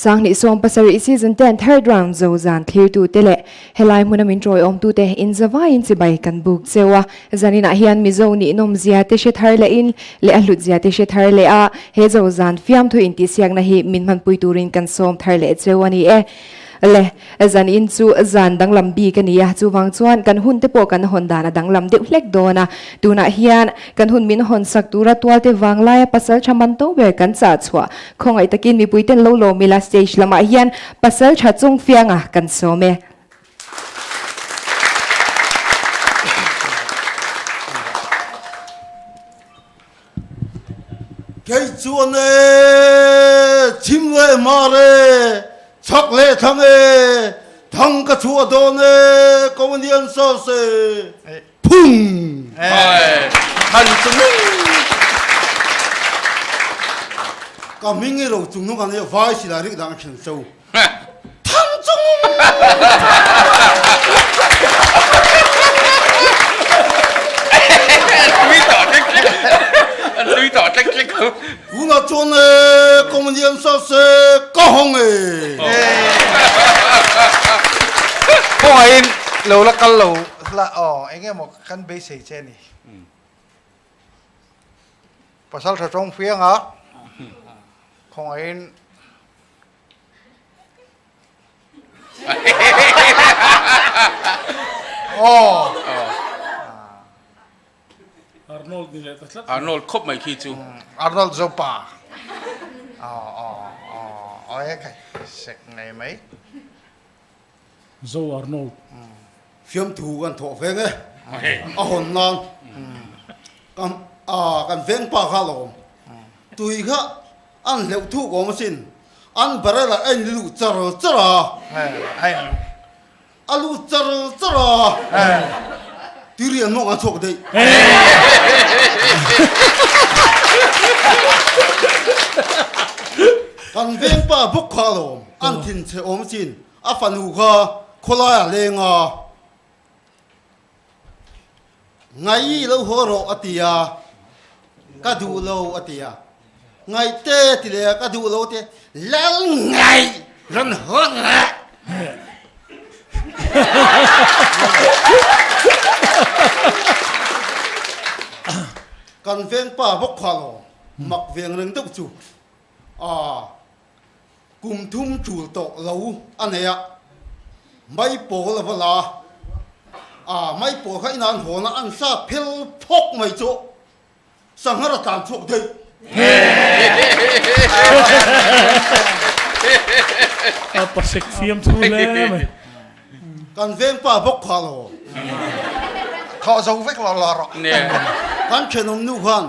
sang ni som pasari season 10 third round zo zan clear tu tele helai munamin troi om tu te in zawa in sibai kan buk sewa zanina hian mi zo ni nom zia te she thar le in le alut zia te she thar le a he zo zan fiam thu in ti siak na hi min man pui turin kan som thar le chewani e le zan in chu zan dang lambi kan ya chu wang chuan kan hun te po kan hon dana dang lam de hlek dona tuna hian kan hun min hon sak tura twal te wang lai pasal chaman to be kan cha chwa khongai takin mi puiten lo lo mila stage lama hian pasal cha chung fianga kan some cái chuan chim le mare chọc lệ thằng thằng cái chùa đó nè công nhân sao se pum thành chúng cả mình nghe rồi chúng nó còn này vai chỉ là cái đang chuyển sâu thằng chúng lui tỏ trách trách không cú nó chôn công nhân sao se có hông không ai lâu là căn lâu là anh em một căn bê sấy trên này pasal sa trong phía ngã không ai Arnold khóc mày khi chú Arnold Zopa cái sạch này mấy Zo Arnold phim thủกันthọ về nghe hồn nonกันเว้งปากเขาตุยข้าอันเหลวทุกของมันสิอันบาร์ละไอ้ลูจระจระอันลูจระจระที่เรียนน้องอันโชคดีกันเว้งปากพวกเขาอันทิ้งเชอมสิอัฟันหูข้าคนละเลงไงเราหัวเราอติยากระดูเราอติยาไงเตะทีเดียกระดูเราเตะแล้วไงรันหัวไงกันเวียงป่าพวกเขาหมักเวียงเรื่องตุกจูกุมทุ่มจูโตเราอันเนี้ยไม่โปละเวลาไม่โปให้นานหัวนะอันซาเพลพกไม่โจสังหารตามโชคดีapa sek fiam tu leกันเวียงป่าพวกเขา เขาจะเวกหล่อเนี่ย กันเชนมนุกัน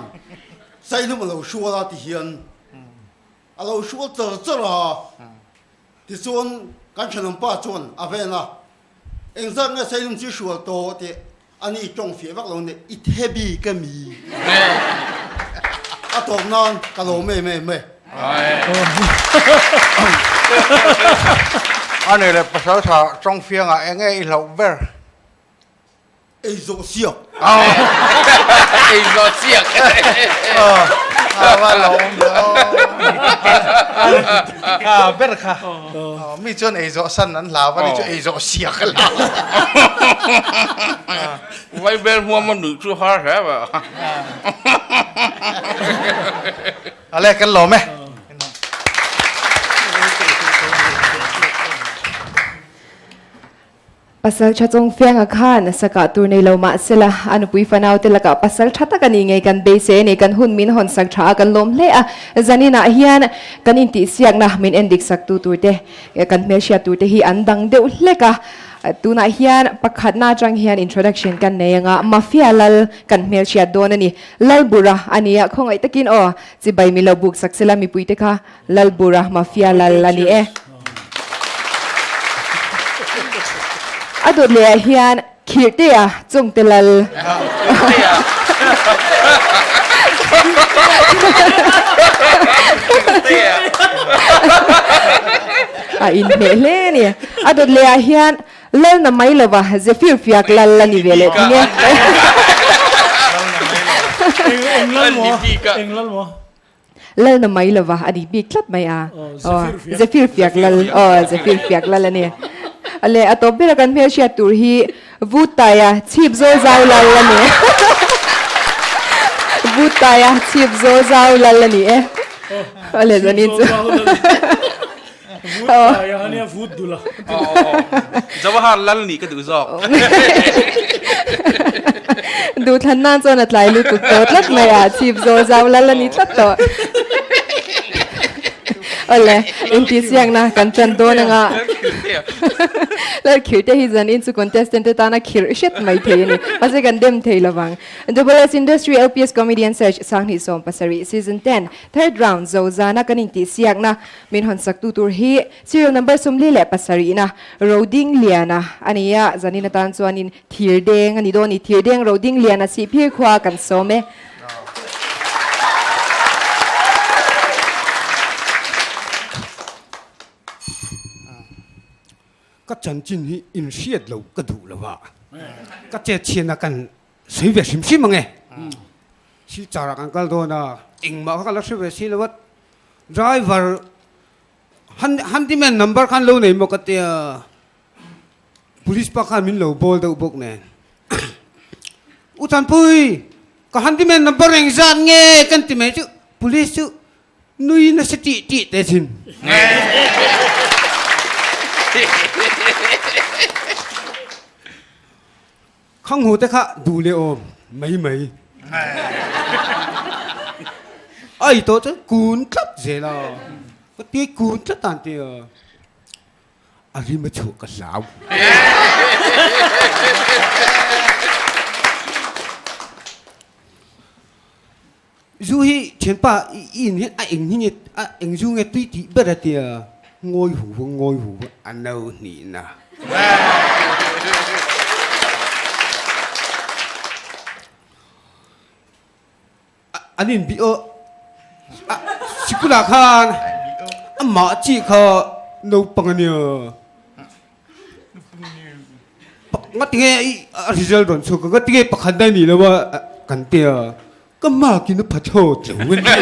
ใส่ลูกเราชัวร์ที่เฮียนเราชัวร์เจอที่ส่วนกันเชนมป้าชวนอาเวนะเอ็งสั่งใส่ลูกที่ชัวร์โตที่อันนี้จงเสียวักเราเนี่ยอิทเฮบีก็มีตอนนั้นก็เราไม่อันนี้เลยภาษาชาจงเฟียงเองไงเราเวอร์ไอ้โซเชียลไอ้รอเสียกว่าเราเบอร์ค่ะมีจนไอ้โซสันนั้นลาวว่านี่จนไอ้โซเสียกันลาวไว้เบลหัวมันหนุนชูฮาร์ใช่ป่ะอะไรกันหรอไหมpasal cha chong fiang a khan saka tur nei lo ma sela anu pui fanau te laka pasal thata kan ingai kan be se nei kan hun min hon sak tha kan lom le a zanina hian kan in ti siak na min endik sak tu tur te kan mel sha tur te hi andang deuh hleka tuna hian pakhat na tang hian introduction kan nei nga mafia lal kan mel sha don ani lalbura ania khongai takin chi bai mi lo buk sak sela mi pui te kha lalbura mafia lal ani e adot le hian khirte chawngte lal in me le ni adot le hian lal na mai lawa zefir fiak lal ani vele tinge lal na mai lova adi bi klap mai a zefir fiak lal zefir fiak lal ani ale atobira kan me sia tur hi vutaya chip zo zau lal ani vutaya chip zo zau lal ani ale zanin chu vutaya ania vut dula Jawahar Lal ni ka du zok du than nan chon atlai lu tu tot lak mai a chip zo zau lal ani tlat to ole inti siang na kan chan do na nga lar khirte hi zan in chu contestant ta na khir shet mai the ni ase kan dem thei lawang WS industry LPS comedy and search sang ni som pasari season 10 third round zo zana kaning ti siak na min hon sak tu tur hi serial number sumli le pasari na roading liana ania zanina tan chuanin thir deng ani do ni thir deng roading liana si phir khwa kan someก็จันจินฮีอินเชียดเราก็ดูแล้วว่าก็เจเชียนกันสวยแบบชิมมั้งไงชีจารักันก็โดนอิงมาเขาก็รักสวยชีแล้วว่า driver ฮันที่แม่น number คันเราเนี่ยมันก็เตีย police ปากคันมินเราบอลเดาบุกเนี่ยอุทันปุยก็ฮันที่แม่น number เองจานเงี้ยกันที่แม่จุ police จุนุยน่าสติติเตชินข้างหูแต่ข้าดูเลยโอมไม่ไอ้ตัวจะกูนครับเสียแล้วก็ตีกูนจะตันเตียอะไรมาถูกกับสาวยูฮีเช่นป้าอินเห็นไอ้เอ็งนี่ไอ้เอ็งยูเงี้ยตุยตีเบรเตียงอยหูอันนั้นนี่นะอันนี้บีโอสิกุลาคานอันมาจีเขาโนปังเนี่ยงั้นที่ไงริซัลต์โดนสุกงั้นที่ไงปักขันได้นี่แล้วว่ากันเตียก็มากินผัดโชดเจ้าวันนี้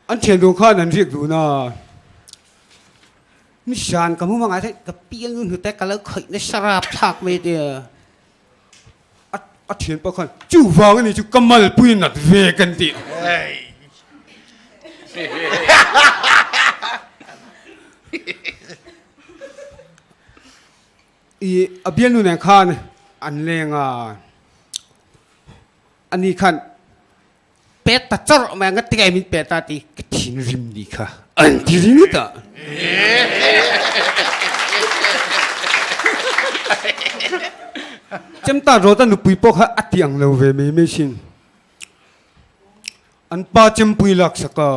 อันเชียนดูข้านั่นเรียกดูนะมิชานกับมึงว่าไงที่กับเปี้ยงหุ่นแต่กันแล้วเคยในสราบทักไม่เดียอันเชียนปะคนจู่ฟังนี่จู่กำมัลปุยนัดเวกันดิอีอเบียนนู่นเนี่ยข้าเนี่ยอันเลงอันนี้ขันเป็ดตัดจรแม่งก็ตีไอ้มินเป็ดตัดตีก็ทิ้งริมดีค่ะอันที่ริมนี่ต่อจำตาโรตันนุปุยปอกฮะอัดยังเราเวไม่ชินอันป้าจำปุยลักษกะ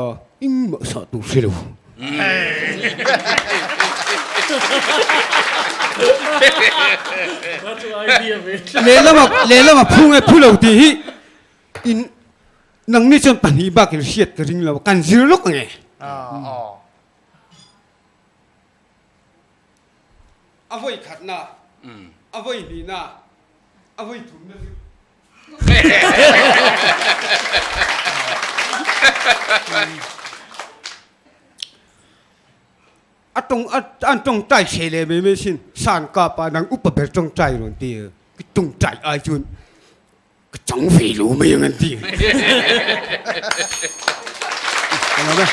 อิมมาสาตุเฟลูเลล่มาพุ่งไอ้ผู้เหล่าที่อินนังนี่จนปัญหาบ้ากินเสียดกระดิ่งเรากันซิลุกไงเอาไว้ขัดหน้าเอาไว้ดีหน้าเอาไว้ถุงนะอันตรงใจเฉลยไม่ชินสารกาปานังอุปเบตรงใจหลวงตีก็ตรงใจอาจุนก็จังฟีรู้ไม่ยังไงตีอะไรไหม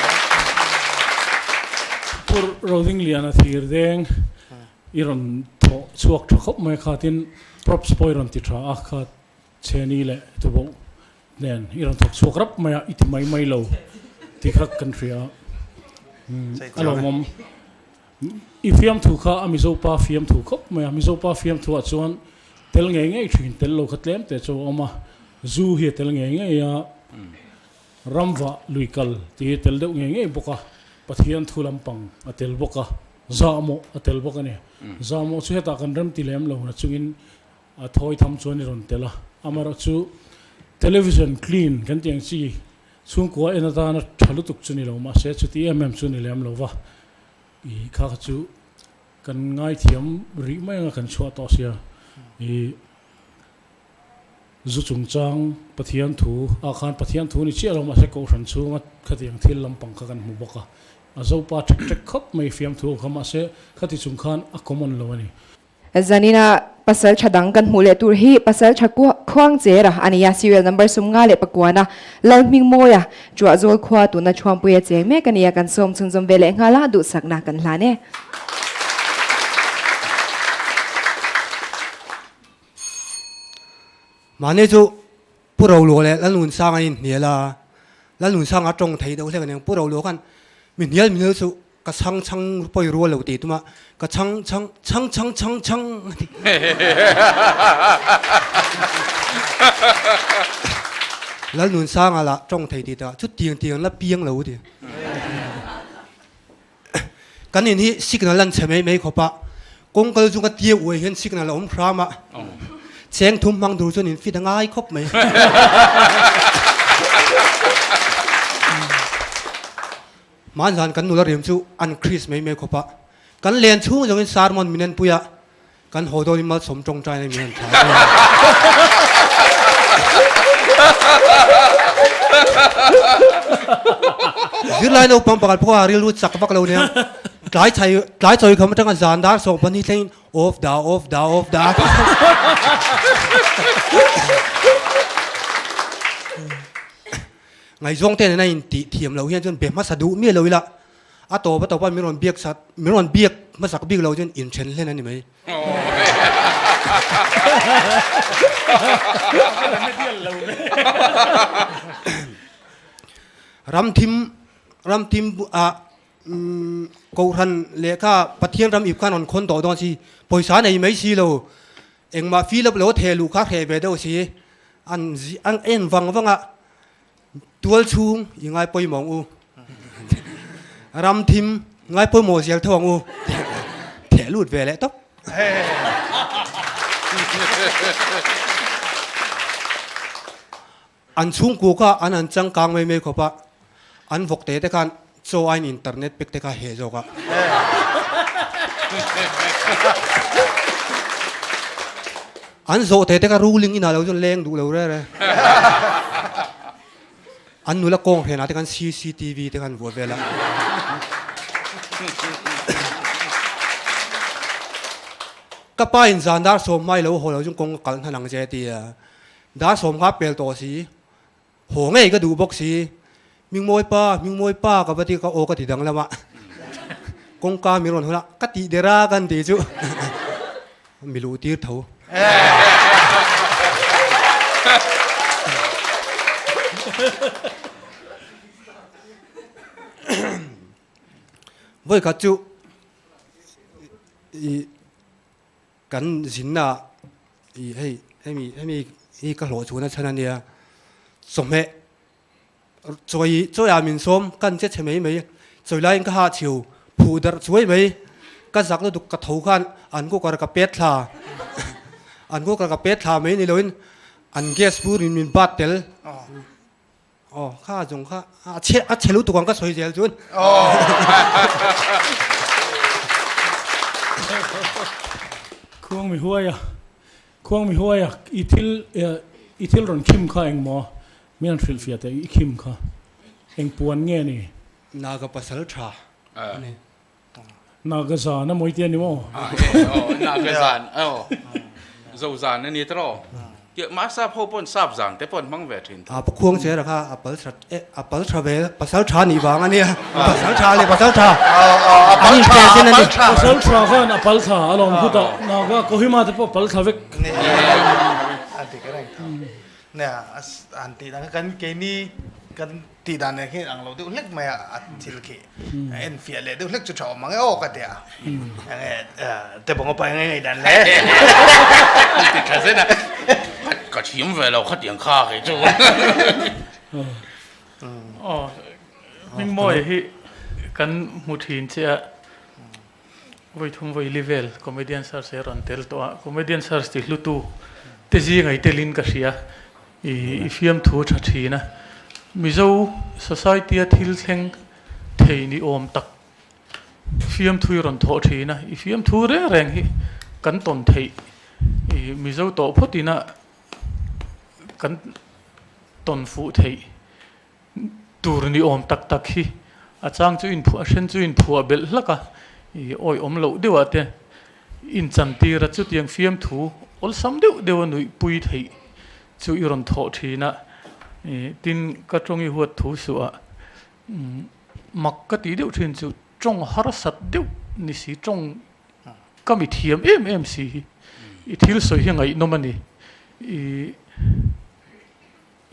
por roading liana thir deng iron tho chuak tho khop mai khatin props poiron ti tha akha cheni le tu bo nen iron tho chuak rap mai it mai lo ti khak country a alo mom ifiam thu kha amizo pa fiam thu khop mai amizo pa fiam thu a chuan tel nge thin tel lo khatlem te chu oma zu hi tel nge ya ramwa luikal ti tel deuh nge boka pathian thulampang atel boka zamo atel boka ne zamo chu heta kan ram tilem lo na chungin a thoi tham chuan ron tela amara chu television clean kan tiang chi chung ko ena ta na thalu tuk chuni lo ma se chu ti chu ni lem lo wa i kha chu kan ngai thiam ri mai nga kan chua to sia I zu chung chang pathian thu a khan pathian thu ni chi lo ma se ko ran chu nga khatiang thil lampang ka kan mu boka a zo pa trek khop mai fiam thu khama se khati chung khan a common lo ani zanina pasal chadang kan hule tur hi pasal chakwa Chawngte ra ania serial number sum nga le pakwana lalming moya chwa zol khwa tu na chhuam puya che me kania kan som chung zum vele ngala du sakna kan hlane mane chu purau lo le Lalhruaitluanga in niala Lalhruaitluanga Chawngte do se kan purau lo kan min hial chu ka chang poi ro lo ti tuma ka chang Lalhruaitluanga la Chawngte ti ta chu tiang la piang lo ti kan in hi signal lan cheme me khopa kongkal chu ka tie oi hen signal om khrama cheng thum mang dur chun in fit ngai khop mai man zan kan nula rem chu an Chris mai khopa kan len chu jong in sarmon minen puya kan hodol mal som chong trai nei minen tha zirlai no pam pakal pwa ril lu chak pak lo ne tlai choi kham tang zan dar so pani thain off da ngày zong ten này ti thiam lo hian chun be ma sadu mi lo ila a to pa mi ron biak ma sak big lo chun in chen len ani mai ram thim a ko ran le kha pathian ram ip khan on khon to don si poisa nei mai si lo eng ma fi lo the lu kha he be do si an en wanga tual chung ingai poi mong u ram thim ngai poi mo sial thong u the lut ve le top an chung ku ka an chang kang mai khopa an vok te kan so an internet pek te ka he zo ka an zo te ka ruling ina lo jun leng du lo re anh nuôi là con hiện nay thì CCTV thì kan vô về là các bạn in gian đã sớm mai lâu hồi lâu chúng con cần thằng năng chế thì đã sớm các bèo to xí hồ ngay cái đủ bốc xí mình môi pa cái vật thì cái ô cái thì đằng là mà con cá mình rồi là cái tí để raกันthì chứ mình lú tiết thấu với cả chú cần dính là hay cái lỗ chú nó chân này sống mẹ rồi mình sống cần chết mấy rồi lại cái hạt chiều phụ đợt chuối mấy cái giặc nó được cái thấu khan anh có cái pet là anh có cái pet là mấy này luôn anh gas pur mình bắt telข้าจงข้าเชลุตุกองก็สวยเจลจุนควงมีหัวอีทิลรอนคิมข้าเองหมอมีอันฟิลฟิอาแต่อีคิมข้าเองปวนเงี้ยนี่นากระปัสลชานากระสานมวยเตียนนี่มั้งนากระสานโซซานนี่ตลอดเยอะมากทราบพบปนทราบจังแต่ปนมั่งเวทินปะควงเสียหรอค่ะปัลชาเวปัสลชานี่บ้างอันนี้ปัสลชาเลยปัสลชาอันนี้เจสินนี่ปัสลชาข้าปัลชาลองพูดต่อนากะก็หิมาแต่พอปัลชาเวกอันที่ก็ได้เนี่ยอันที่นั่นกันเกนี่กันตีด้านเนี่ยที่อังเราดูเล็กไหมอ่ะทิลกี้เอ็นฟิลเลยดูเล็กจุดชอบมั้งโอ้กันเดียแต่ผมก็ไปไงด้านเลยติดแค่เส้นนะก็ชิมไปเราขัดยังข้าให้จูมิงมอยที่กันมุทินเสียไว้ทุ่มไว้เลเวลคอมเมดี้ซาร์เซรันเทลตัวคอมเมดี้ซาร์สติลุตูเตจีไงเตลินก็เสียอีฟิล์มทูชัดทีนะมิโซ society ทิลเซงเทนี่อมตัก ฟิล์มทุยรอนโถทีนะอีฟิล์มทุยแรงฮิกันตนเทมิเจ้าโตพอดีนะกันตนฟูเทตูรนี่อมตักฮิอาจารย์จุอินผัวเช่นจุอินผัวเบลละกะโอ้ยอมเหลาเดียวเตอินจันตีรัจุดยังฟิล์มทุอลซ้ำเดียวหนุ่ยปุยเทจุอิรอนโถทีนะตินกระจงอีหัวทุสัวมักกะตีเดียวทินจุจงฮาร์สัตเดียวนี่สิจงก็มีเทียมสิอีทิลสวยยังไงนมันนี่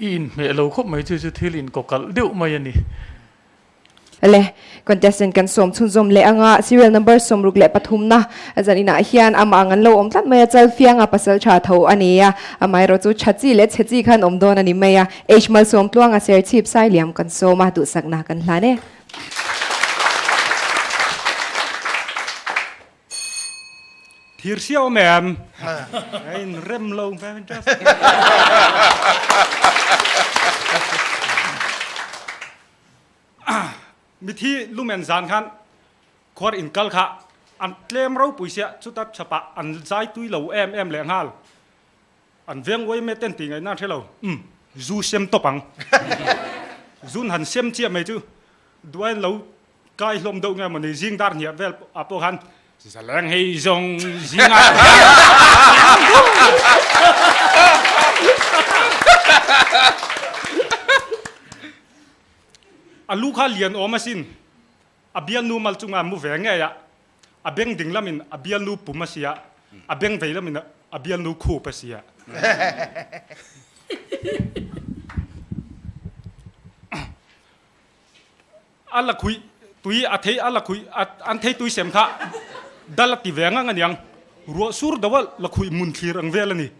อินเมลคบไม่จู่ทิลินก็กัลเดียวมายันนี่เลย contestant กันสมชุนสมเลงอ่ะ serial number สมรุกเลปฐุมนะอาจารย์นี่นะเฮียนอามางันโลอมตัดมาจะเฟียงอ่ะปัสสาวะชาเทาอันนี้อ่ะอามาเราจะชัดจีเล็ดชัดจีขันอมโดนอันนี้ไม่อ่ะ H มาสมตัวงอ่ะเสียชีพไซเหลี่ยมกันโซมาดูสักนากันละเนี่ยทีเชียวแมมไอ้เริ่มลงไปเป็นจ้ามิที่ลูกแมนซานขันควอดอินกัลค่ะอันเล่มเราปุยเสียชุดตัดฉปะอันใจตุยเหลาเอ็มแหลงฮัลอันเวียงไว้ไม่เต้นติงไงน่าเท่าเราจูเซมตปังจูนหันเซมเจียไม่จูด้วยเราใกล้ลมดงไงมันในจิงดาร์เนี่ยเวลอโปฮันแสดงให้จงจิงอ่ะอันลูกค้าเลียนออกมาสินอาเบียนูมัลจุงอามูเวงไงอะอาเบงดิ่งละมินอาเบียนูปุ่มมาเสียอาเบงเวละมินอาเบียนูคู่ไปเสียอันละคุยตุยอัฐยอันละคุยอันเทตุยเสมค่ะดัลติเวงงันยังรัวสูรดาวละคุยมุนทีรังเวลนี่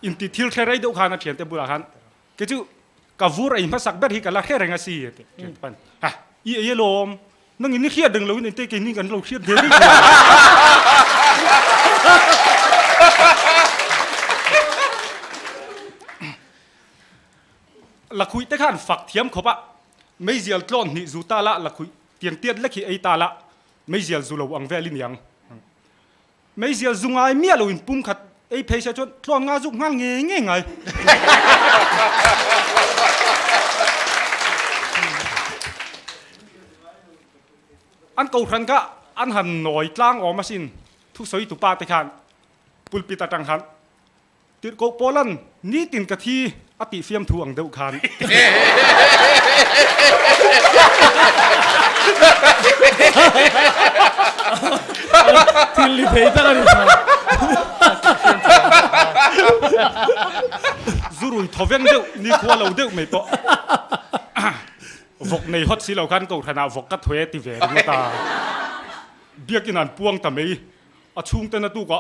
อินติทิลเทเรย์ดูขนาดเฉียนเตบุระฮันก็จู่กับวูรไอ้มาสักเบ็ดฮิกันละแค่แรงอาศีเตปันฮะอีเอลมนั่งอินนี่เครียดดึงเราอินเตกินนี่กันเราเครียดเดี๋ยวนี้ละคุยแต่ขันฝักเทียมขบะไม่เจียลกลอนนี่จูตาละละคุยเตียงเตียดเล็กไอตาละไม่เจียลจูเราอังเวลินยังไม่เจียลจุงไอเมียเราอินปุ่มขัดไอ้เพชรจนกลอนงาจุกงานเงี้ยไงอันเก่าทันก็อันหันหน่อยกลางออกมาสินทุกสอยตุปาตะขันปุลปิตาจังหันติดโกโปลันนี่ตินกะทีอติเฟียมทวงเดือดขันทิลลิเพย์ตั้งแต่จูรุยทวีงเดือดนี่ขวาเราเดือดไม่ปะวกในฮอตสิเราขันก็ขนาดวกกัดถวยติเวรมาตาเบียกินันพวงทำไมอาชุงเตนตุกะ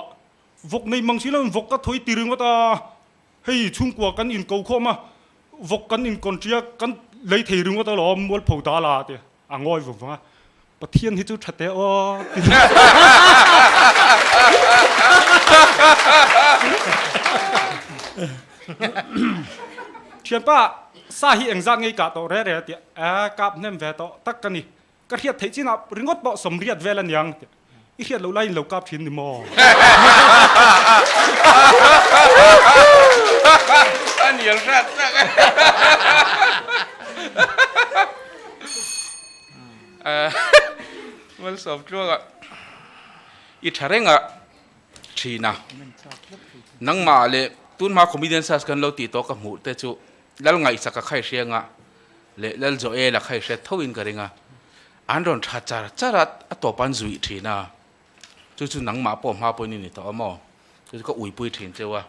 วกในมังสิเราวกกัดถวยตีรึงมาตาเฮ้ยชุงกว่ากันอินเกาข้อมาวกกันอินคอนเจียกันเลยทีรึงมาตาหล่อมัวผูตาลาเตะอ่างอยผมว่าปะเทียนที่จุดชัดเตอเชียนป้าสาเหตุเองจังไงกะต่อเรื่อยๆเตะกับเนมเวทตักกันนี่กระเทียดเทจินับริงอดเบาสมเรียดเวลันยังอีเทียดเราไล่เรากับทิ้งดิมออันนี้รัดนะมันสอบช่วงอีทารงอ่ะชีนะนังมาเลยตุนมาคอมมิเดนซัสกันเราตีโตกับหมูแต่จู่แล้วไงสักใครเชียงอ่ะเลยแล้วจะละใครเชียทวินกันเองอ่ะอันโดนชัดจารัดตัวปันจุยทีนะจู่นังมาปอมหาปนี่นี่ต่อมาจู่ก็อุ้ยปุยทีนเจ้าว่า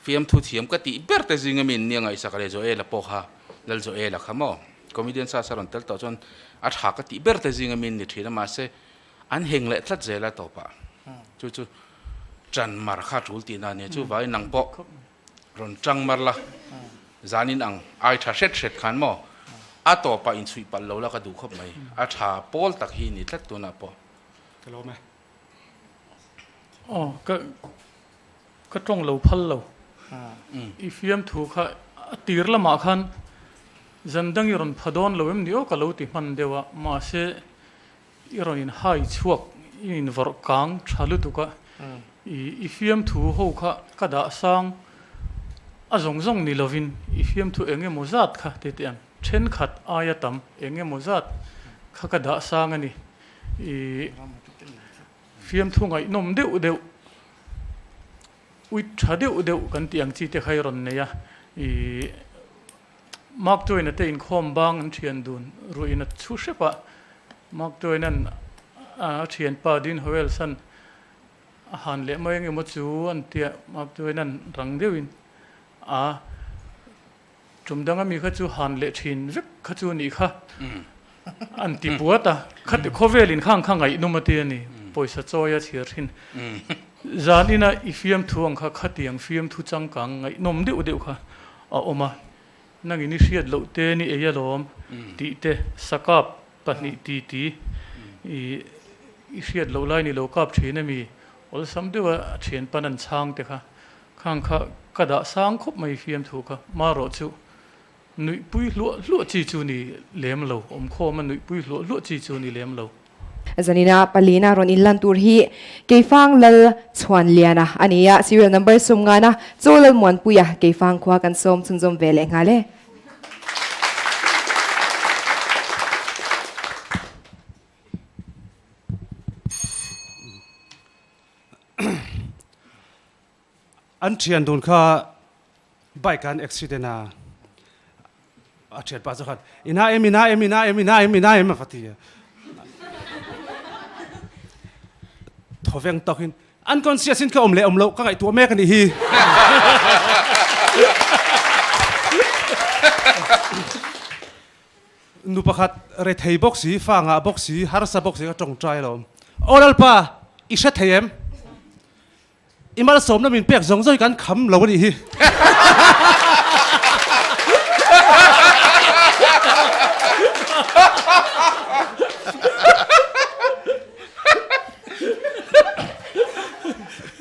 ฟิล์มทุเทียมก็ตีเบิร์ตจริงๆมินเนี่ยไงสักเลยจะละปอกฮะแล้วจะละขโมยคอมมิเดนซัสรันเตลต่อจนอัฐากติเบิร์ตจริงๆมินนี่ทีนะมาเสอันเฮงเละทัดเจละต่อปะจู่จันมาร์คาจูลตีนั่นเนี่ยจู่ไว้นังปอกรอนจังมาละจานินอังไอชาเช็ดขันมั้งอาต่อไปอินสุยปัลโลแล้วก็ดูเข้าไปอาชาโพลตักหินิทัดตัวน่ะปะจะรู้ไหมอ๋อก็ตรงเราพัลเราอีฟิล์มถูกค่ะตีร์ละมาคัน zandang iron phadon loem dio ka lo ti man dewa ma se iron in hai chuak in vor kang thalu tu ka I fiam thu ho kha ka da sang a zong zong ni lovin I fiam thu enge mozat kha te tiang chen khat aya tam enge mozat kha ka da sang ani I fiam thu ngai nom deu deu ui tha deu deu kan tiang chi te khai ron ne ya I mak toina te in khom bang an thian dun ruina chu shepa mak toinan a thian pa din hoel san han le mai nge mo chu an tia mak toinan rang deuin a chumdanga mi kha chu han le thin vek kha chu ni kha an ti puata khat khovelin khang khang ai numati ani poisa choya thir thin zanina ifiam thuang kha khatiang fiam thu changkang ngai nom deu deu kha a oma nang ini siat lo te ni eya lom ti te sakap pani ti I siat lo lai ni lo kap thina mi ol sam dewa thian panan chang te kha khang kha kada sang khop mai fiam thu kha ma ro chu nui pui lu chi chu ni lem lo om kho man nui pui lu chi chu ni lem lo zanina palina ron in lan tur hi keifang lal chuan liana ania serial number sumngana cholal mon puya keifang khwa kan som chunjom vele ngale an thian dun kha bike an accident a thian pa zakhat ina em fatia thoveng tokin unconscious in ka omlo ka ngai tu me kan hi nu pakhat re thei boxi fanga boxi harsa boxi ka tong trai lo oral pa isha theyem imal som na min pek zong zoi kan kham lo ni hi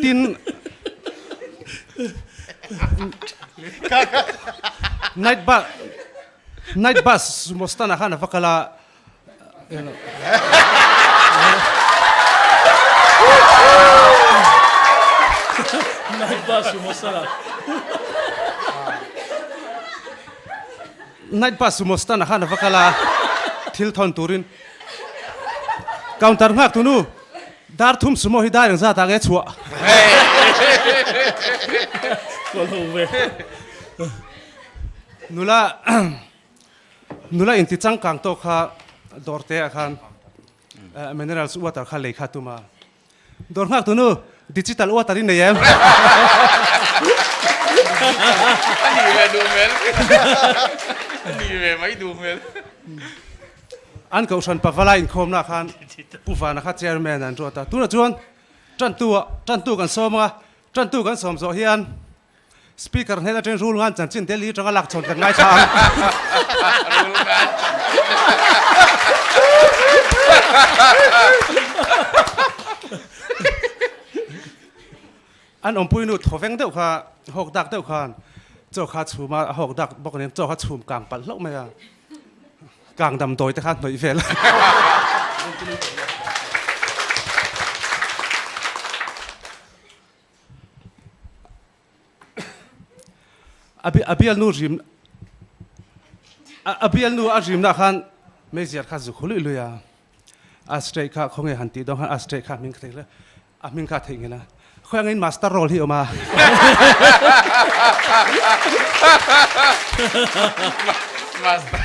tin night bus mostana khana fakala night bus mostana khana fakala thil thon turin counter ngak tunu dar thum sumo hi dar za ta ge chua nula inti changkang to kha dorte khan minerals water kha lekha tuma dor ngak tunu digital water in yem ani ve du mel ani ve mai du mel an ko san pavala in khom na khan puvana kha chairman an rota tuna chuan tran tu kan somga tran tu kan som zo hian speaker hela train rule ngan chan chin delhi tanga lak chon kan ngai thang an ompui nu thoveng deuh kha hok dak deuh khan chaw kha chuma hok dak bok nem chaw kha chum kang pal hlok mai kang dam doi te khan noi vel abial nu ajim na khan meziar kha zu khulu luya astray kha khonge hanti dong khan astray kha ming khele amin kha thengena khoang in master role hi oma master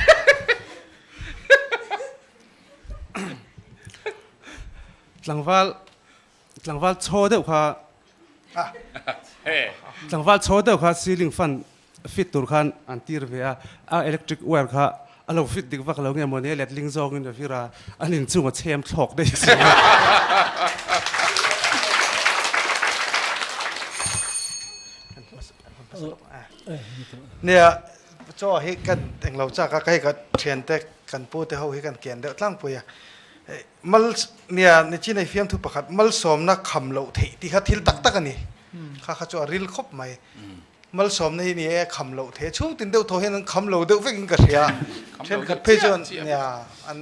tlangwal cho deuh kha tlangwal cho deuh kha ceiling fan fit tur khan an tir ve a electric wire kha alo fit dik vak lo nge mon he let ling zong in vira anin chunga chem thok deiเนี่ยจ่อให้กันเองเราจะก็ให้กันเทียนแต่กันพูดแต่เขาให้กันเกียนเดี๋ยวตั้งปุยมัลเนี่ยในที่ในฟิล์มทุกประคัดมัลสมนักคำเราที่เขาทิลตักกันนี่ข้าจ่อริลคบไหม มัลสมนี่นี่คำโลเทชูตินเดียวโทเห็นคำโลเดียววิ่งกันเสียเช่นกับเพจเนี่ยอัน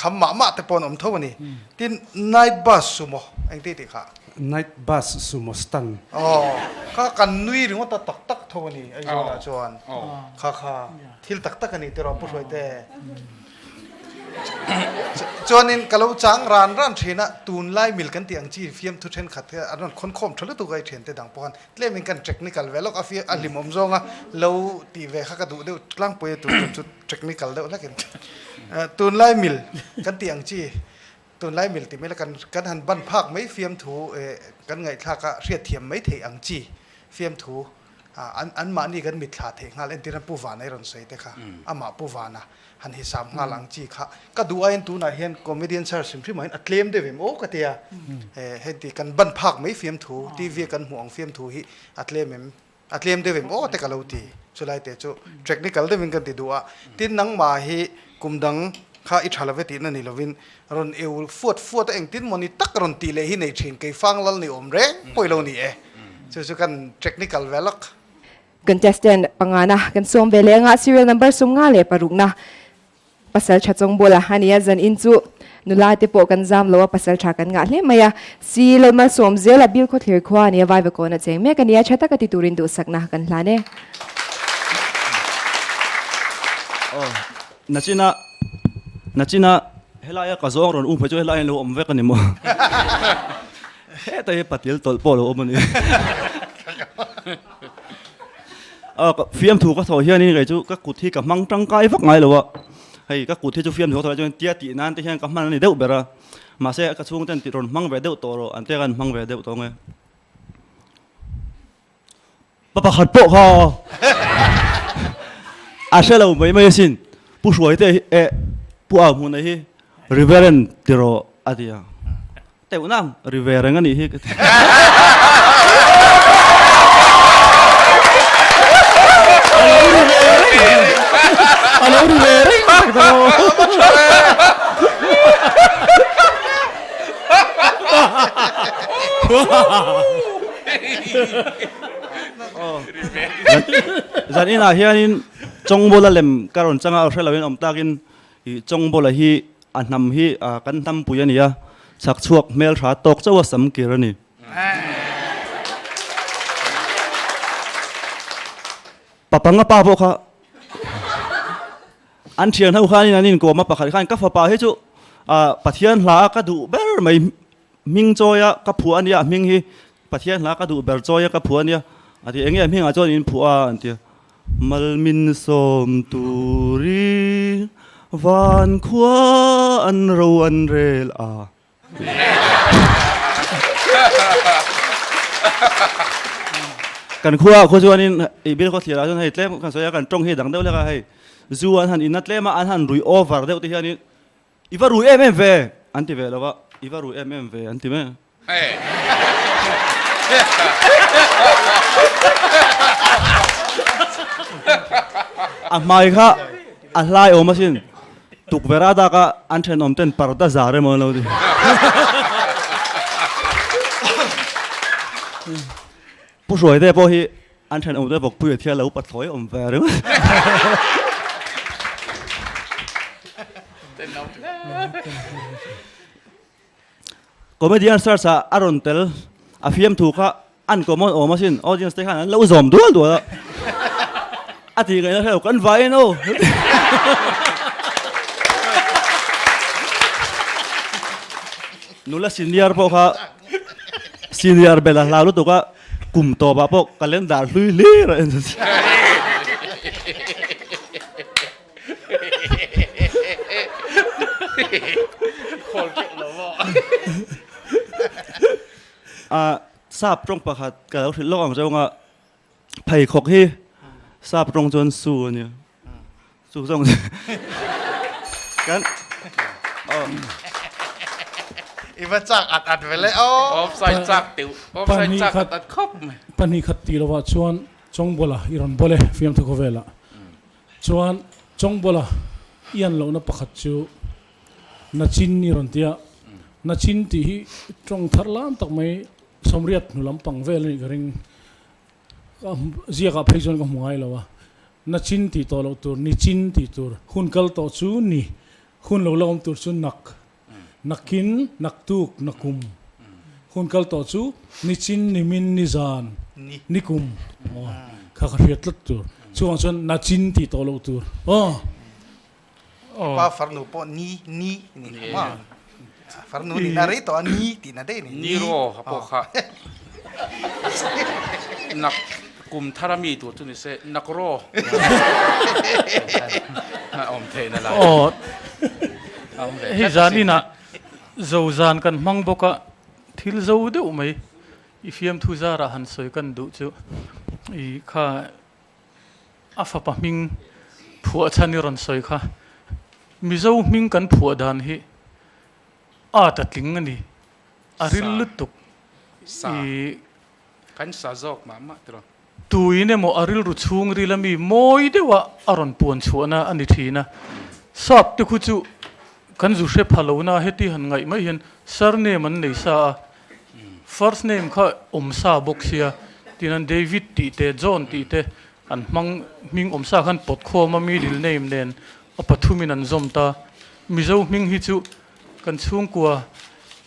คำหมาแต่ปนอมเท่านี้ที่ night bus สุโมเองที่ติค่ะ night bus sumo stand อ๋อข้ากันนุยหรือว่าตักตักเท่านี้ไอ้จวนจวนค่ะที่ตักตักกันนี่ที่เราพูดไว้แต่จวนนี้ก็เราจ้างร้านเทนะตูนไล่มิลกันที่อังจีฟิล์มทุเทนขัดที่อันนั้นคนคมทะลุตัวไอ้เทนแต่ดังปอนเล่มกันเทคนิคเวลก็ฟิล์มอันลิมอมซงอ่ะเราตีเวข้าก็ดูเดี๋ยวกลางปีตัวจุดเทคนิคเดี๋ยวแล้วกันตูนไล่มิลกันที่อังจีตูนไล่มิลตีไม่ละกันหันบันภาคไม่ฟิล์มถูกันไงท่าก็เรียดเทียมไม่เทอังจีฟิล์มถูอันมานี่กันมิดขาเทงานเล่นที่นั่นปูวานในรอนใส่แต่ค่ะอามาปูวานะหันหิสามงานหลังจีค่ะก็ดูไอ้ตัวน่ะเห็นคอมเมดี้เซอร์สิมที่เหมือนอัดเลมเดวิมโอ้ก็เตียเห็นที่กันบันพักไม่ฟิล์มถูทีวีกันห่วงฟิล์มถูฮิอัดเลมเดวิมโอ้แต่ก็เราตีสุดท้ายแต่จู่เทคนิคเดวิมกันติดดูอ่ะที่นังมาฮิกุมดังข้าอิชาลเวตินั่นนี่เราวินรอนเอวฟวดเองที่มันนี่ตักรอนตีเลยฮิในเชิงไกฟังลัลนี่อมเร่ป่วยเรานี่จู่กันเทคนิคเวลล์contestant pangana kan som velenga serial number sumnga le parukna pasal chachong bola hania zan inchu nula te po kan jam lo pasal tha kan nga hle maya si lo ma som zela bil ko thlir khwa ni vai ko na cheng me kan ya chata ka ti turin du sakna kan hlane nachina helaya ka zong ron phe chu helai lo om ve kan ni mo he ta patil tol po lo om ni phiêm thủ các thổi hiềnนี่cái chú các cụ thi cả măng trăng cay vắt ngay rồi hay các cụ thi chú phiêm thủ thổi cho nên tia tị nan thì hiện các măng này đậu bể ra mà sẽ các chuông trên tị rồi măng về đậu tổ rồi anh tê gần măng về đậu tổ nghe bà hạt bộ ha à sẽ là mấy xin bu suy thế bu Auhmun này reverend tị rồi à thì àแต่ว่านั่งreverendกันนี่ Hello, Rivering. Jadi nak hianin cong bola lem karon canga Australian om takin cong bola hi anam hi kan tam puyan ya sak chuak mel tha tok chawa sam kirani papanga pa bo kha an thian hau khani nanin ko ma pakhat khan ka fa pa he chu pathian hla ka du ber mai ming choya ka phuan ya ming hi pathian hla ka du ber choya ka phuan ya ati enge ming a chon in phua an tia mal min som turi van khwa an ro an rel aกันขั้วคนชวนนี่อีบิลเขาเสียแล้วจนให้เล่มกันสวยกันตรงให้ดังเดียวเลยก็ให้จูอันหันอินนัดเล่มอันหันรุยโอเวอร์เดียวที่อันนี้อีว่ารุยเอ็มเวอันที่เวแล้วก็อีว่ารุยเอ็มเวอันที่เวอ่ะไม่ค่ะอะไรโอมาสินตุกเวลาได้ก็อันเทนอมเทนปาร์ตาซาเรมันเราดิผู้ช่วยได้พอฮีอันเทนอมได้บอกผู้ใหญ่เที่ยวแล้วปัดถอยอมแฝงก็ไม่ดีอันสตาร์ทอารอนเตลอาฟิมถูกค่ะอันก็มันออกมาสินออเดียนสเตย์นั้นเราจอมตัวแล้วอาทิตย์ไงเรากันไว้โน่นู่นละซีเนียร์พวกค่ะซีเนียร์เบลล์ลาวรู้ตัวก็กลุ่มตัวพวกกันเล่นดาร์ลุยลี่อะไรนั่นทราบตรงประคัดกับเราถึงโลกของเจ้าว่าไผ่ขกฮีทราบตรงจนสู้เนี่ยสู้ตรงกันอีว่าจักอัดไปเลยอ๋อใส่จักติ๋วใส่จักตัดครบปันนี้ขัดตีแล้วว่าชวนจงbolaอีรอนbolaฟิล์มทุกเวลาชวนจงbolaยันเรานับประคัดจูนัดชินอีรอนเตียนัดชินที่ตรงทาร์ลานตักไม่สมเรียดหนุลำปังเวลนี่กริง zia ka phaijon ka mungai lawa na chin ti to lo tur ni chin ti tur hun kal to chu ni hun lo lom tur chu nakin naktuk nakum hun kal to chu ni chin ni min ni zan ni kum kha kha riat lat tur chuang chon na chin ti to lo tur pa farnu po ni ma farnu ni nari to ni ti na de ni ro hapo kha nak kum tharami tu tu ni se nak ro om the na la hi zanina zo zan kan mang boka thil zo de mai ifiam thu zara han soi kan du chu I kha afa pa ming phua chani ron soi kha mizo ming kan phua dan hi tatling ani aril lutuk sa kan sa jok ma tro tuine mo aril ru chung rilami moi dewa aron pon chuana ani thina sap te khu chu kan zu she phalona heti han ngai mai hian surname an nei sa first name kha omsa boxia tinan David ti te John ti te an mang ming omsa khan pot kho ma middle name nen apathumin an zomta mizo ming hi chu kan chung kwa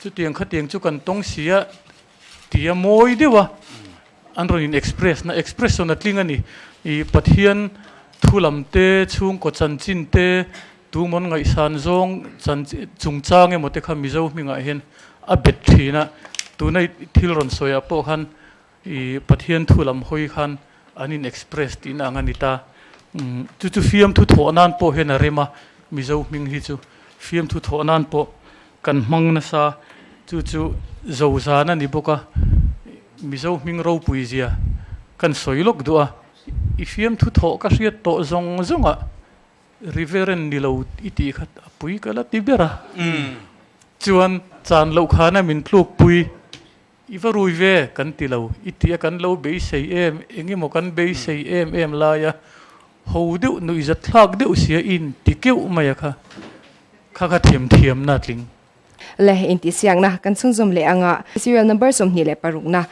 chu tiang kha tiang chu kan tong sia tia moi dewa an ron express na expression atling ani I pathian thulamte chung ko chanchin te tumon ngai san zong chan chungchang e mote kha mizo minga hen a bet thina tunai thil ron soya po khan I pathian thulam hoi khan anin express tin anganita chu fiam thu thonan po hen arema mizo ming hi chu fiam thu thonan po kan mang na sa chu zo zana ni boka mizo ming ro puizia kan soilok dua ifiam thu tho ka riat to zonga reverend nilo iti khat pui kala tibera chuan chan lo khana min tluk pui iwa ruive kan tilo iti kan lo be sei engi mo kan be sei la ya ho deu nu izat thak deu sia in tikeu maya kha thiam na tling le inti siang na kan sungzom le anga serial number som ni le paruk na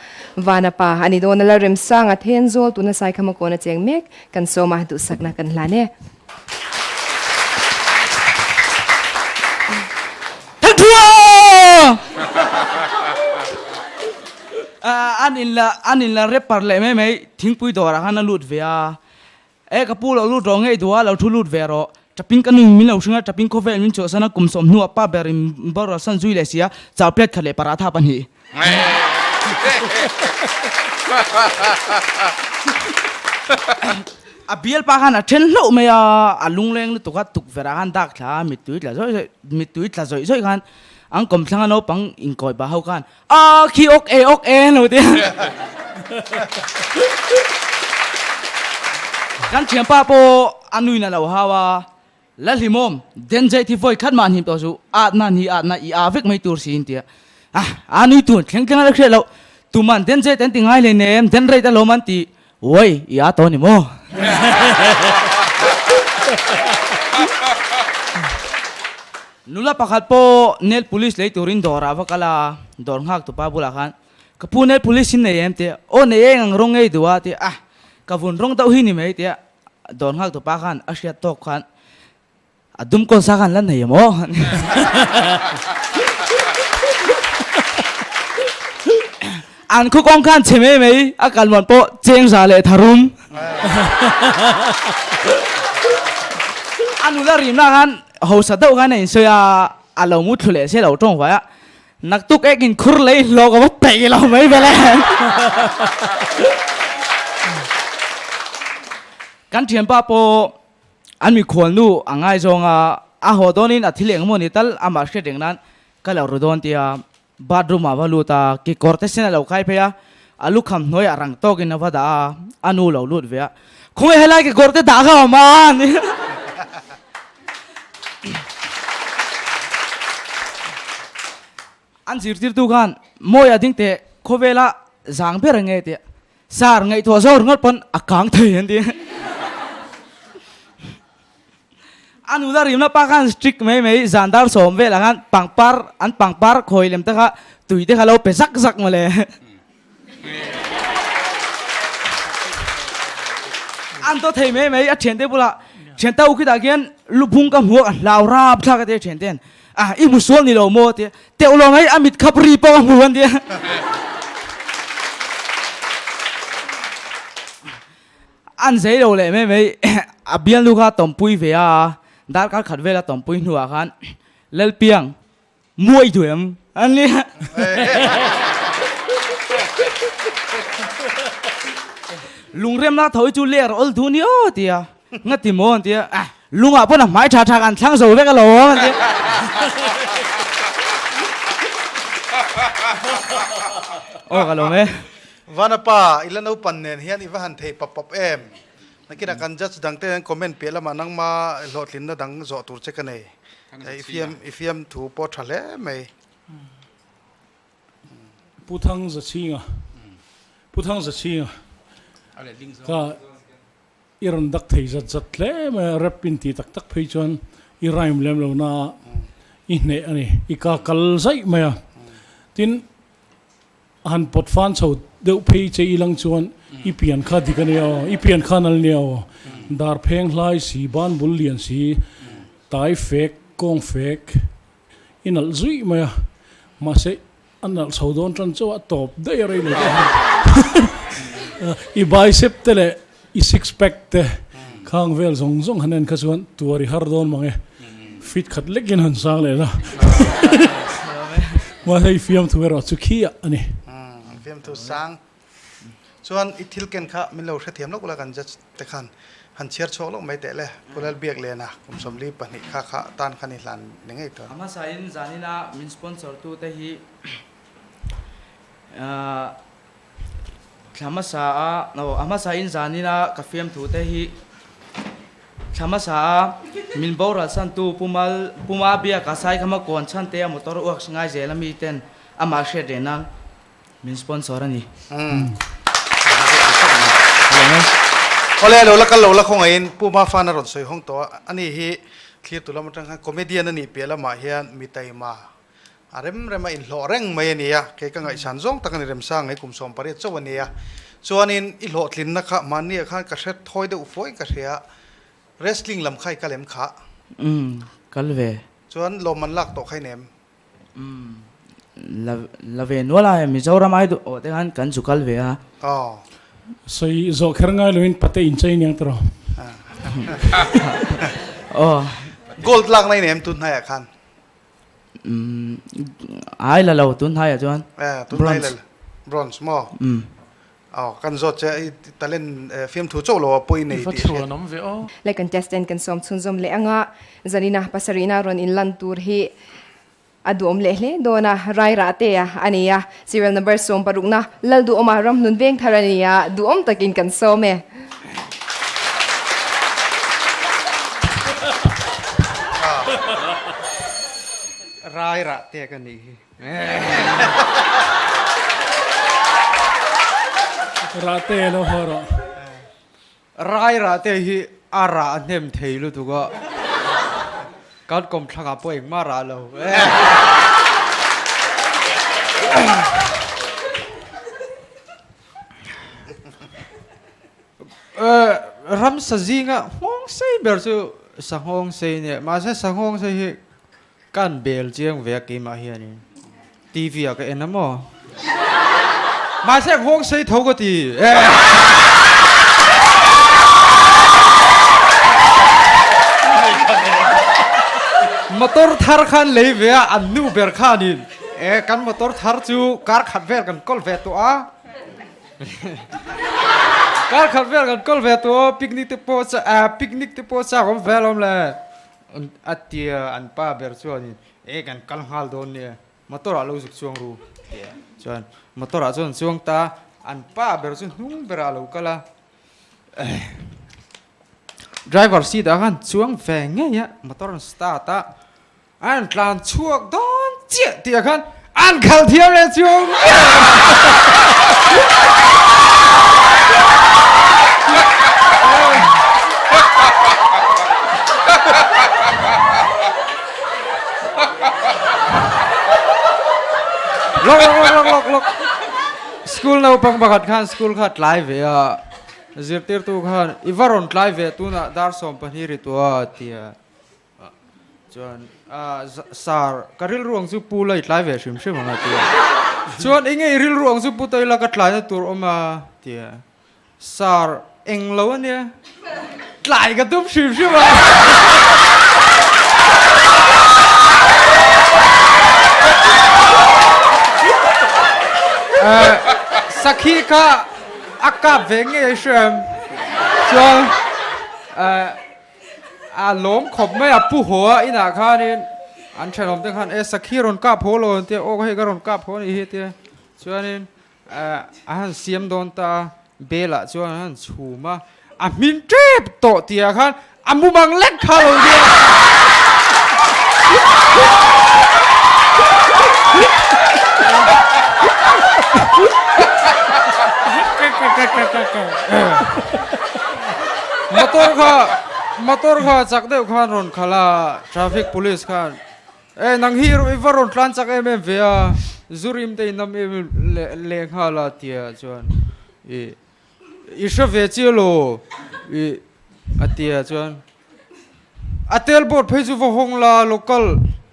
wana pa ani do na la rem sang a then zol tu na sai khama ko na cheng mek kan soma du sakna kan lane anin la repar le me thingpui dora hana lut vea kapul lut rong ei dua lo thu lut vero taping kanung min lo singa taping ko vel min cho sana kum som nu apa berim bor san zui le sia cha plate khale paratha pan hi abiel pa hana then lo me alung leng lu tuka tuk vera han dak tha mitui tla zoi kan ang kom thanga no pang ingkoi ba hau kan ki ok e no ti kan thiam pa po anui na lo hawa lalhimom denjai thi voi khat man him to su atna I avek mai tur sin tia anui tu thleng la khre lo tu man denjai ten tingai le nem den rei ta lo man ti oi ya to ni mo nula pakhat po nel police lei turin dora vakala dor ngak tu pa bula khan kapu nel police in nei em te o nei ang rong ei duwa te kavun rong tau hi ni mai te dor ngak tu pa khan asia tok khan adum ko sa khan lan nei mo an khu kong khan cheme mai akal mon po cheng sa le tharum anula rim na khan ho sa dau kan nei soya alo mu thule se lo tong wa nak tuk ekin khur lei lo ko pe lo mai bele kan thiam pa po an mi khol nu angai zonga a ho donin a thileng mo ni tal ama hre deng nan kala ru don tia bathroom avalu ta ki korte sena lo khai pe alu kham noi arang to kin avada anu lo lut ve khoi hela ki korte da ga man an zir tu kan moi ading te khovela zang phe range te sar ngai tho zor ngot pon akang thei an ti an udarim na pa kan strict mai zandar som ve la kan pangpar khoilem ta kha tui te khalo pe zak male anh tôi thấy mấy ở trên đây bula trên tàu khi ta kiến lục hung cầm huộc lao rap thắc cái trên tên ít một số ni lâu mua thì tiểu lòng ấy amit khắp ripo huân đi anh thấy đâu lệ mấy biên lúc ha tổng pui về đã các khát về là tổng pui nua khan lên piang muối tuổi anh đi lung rem na thôi chú lẹ rồi thu nhiêu thì ngắt tìm món thì lung à bữa nào máy trà trà ăn sáng rồi với cái lỗ thì cái lỗ mấy Vanapa ilan upan nen hian iwahan thei pop em nakina kan judge dangte comment pela manang ma lotlin na dang zo tur che kanei ifiam thu po thale mai putang za chinga ka iron dak thei zat le ma rapin ti tak tak phei chon I raim lem lo na I ne ani ika kal zai ma tin han pot fan chho deuh phei che ilang chuan ipian kha dikania ipian khanal neo dar pheng hlai si ban bul lian si tai fek kong fek inal zui ma se anal sodon tran chawa top dei rei le I bicep tele I six pack te khang vel zong zong hanen kha chuan tuari har don mange fit khat lekin han sang le la ma sei fiam thu ero chu khia ani fiam thu sang chuan ithil ken kha min lo hre thiam lok la kan judge te khan han cher chok lok mai te le pulal biak le na kum somli pani kha tan khani hlan nengai to ama sain zanina min sponsor tu te hi ama sain zanina ka fiam thu te hi Thamasa min bora san tu puma bia ka sai khama kon chan te motor work ngai je lami ten ama she de na min sponsor ani ole lo la khong in puma fan ron soi hong to ani hi clear tu lam tang comedian ani pela ma hian mi tai ma arem rema in lo reng mai ni ya ke ka ngai san jong takani rem sang ngai kum som pare chawani ya chuanin I lo tlin na kha man ni kha ka hret thoi de ufoi ka hria wrestling lam khai kalem kha kalve chuan lo man lak to khai nem lave nola mi zora mai do te han kan chu kalve ha soi zo kerngai loin pate in chai nyang tro gold lak nai nem tun hai khan ai la lo tun hai a chuan tun hai la bronze mo kan zot che talent film thu cholo poi nei ti le contestant kan som chun zom le anga zanina pasarina ron in lan tur hi adum le dona rai ra te ania serial number som parukna laldu oma ram nun veng tharania duom takin kan some rai ra te kan ni rate lo horo rai rate hi ara nem theilu tuga kan kom thanga poing ma ra lo ram sazinga hong sei ber chu sahong sei ne ma se sahong sei hi kan bel chiang ve ki ma hi ani TV a ka enamo mà sẽ không xây thấu cái gì motor thar khan lấy về ăn nu ber khan đi căn motor thar chu car khát về căn col về to car khát về căn col về to picnic te po sa không về lắm là atia an pa ber chu ani căn cal hal don nè motor alo suk chuang ru chuan motor a chuan chuang ta an pa ber chu hung bera lo kala driver seat a han chuang ve nge ya motor start a an tlan chuak don che ti a khan an khal thiam le chuang lok school nào bằng bạc khan school khát lại về zirtir tu khan ivaron tlai ve tu na dar som panhiri tua tia chuan sar karil ruang chu pu lai tlai ve shim shim anga tia chuan inge ril ruang chu pu toi la ka tlai na tur oma tia sar eng lo ania tlai ka tup shim shim sakhi ka akap venge shem chuan lom khop mai pu ho ina khanin an thanom te khan sakhi ron ka pholo te o he garon ka phoni he te chuanin han siam don ta bela chuan han chuma a min trep to tia khan amumang lek khalo dia motor kha chak deu khan ron khala traffic police khan nang hi ivaron tlan chak em vea zurim te nam em le khala tia chuan i shave chilo atia chuan atel bot pheju vo hongla local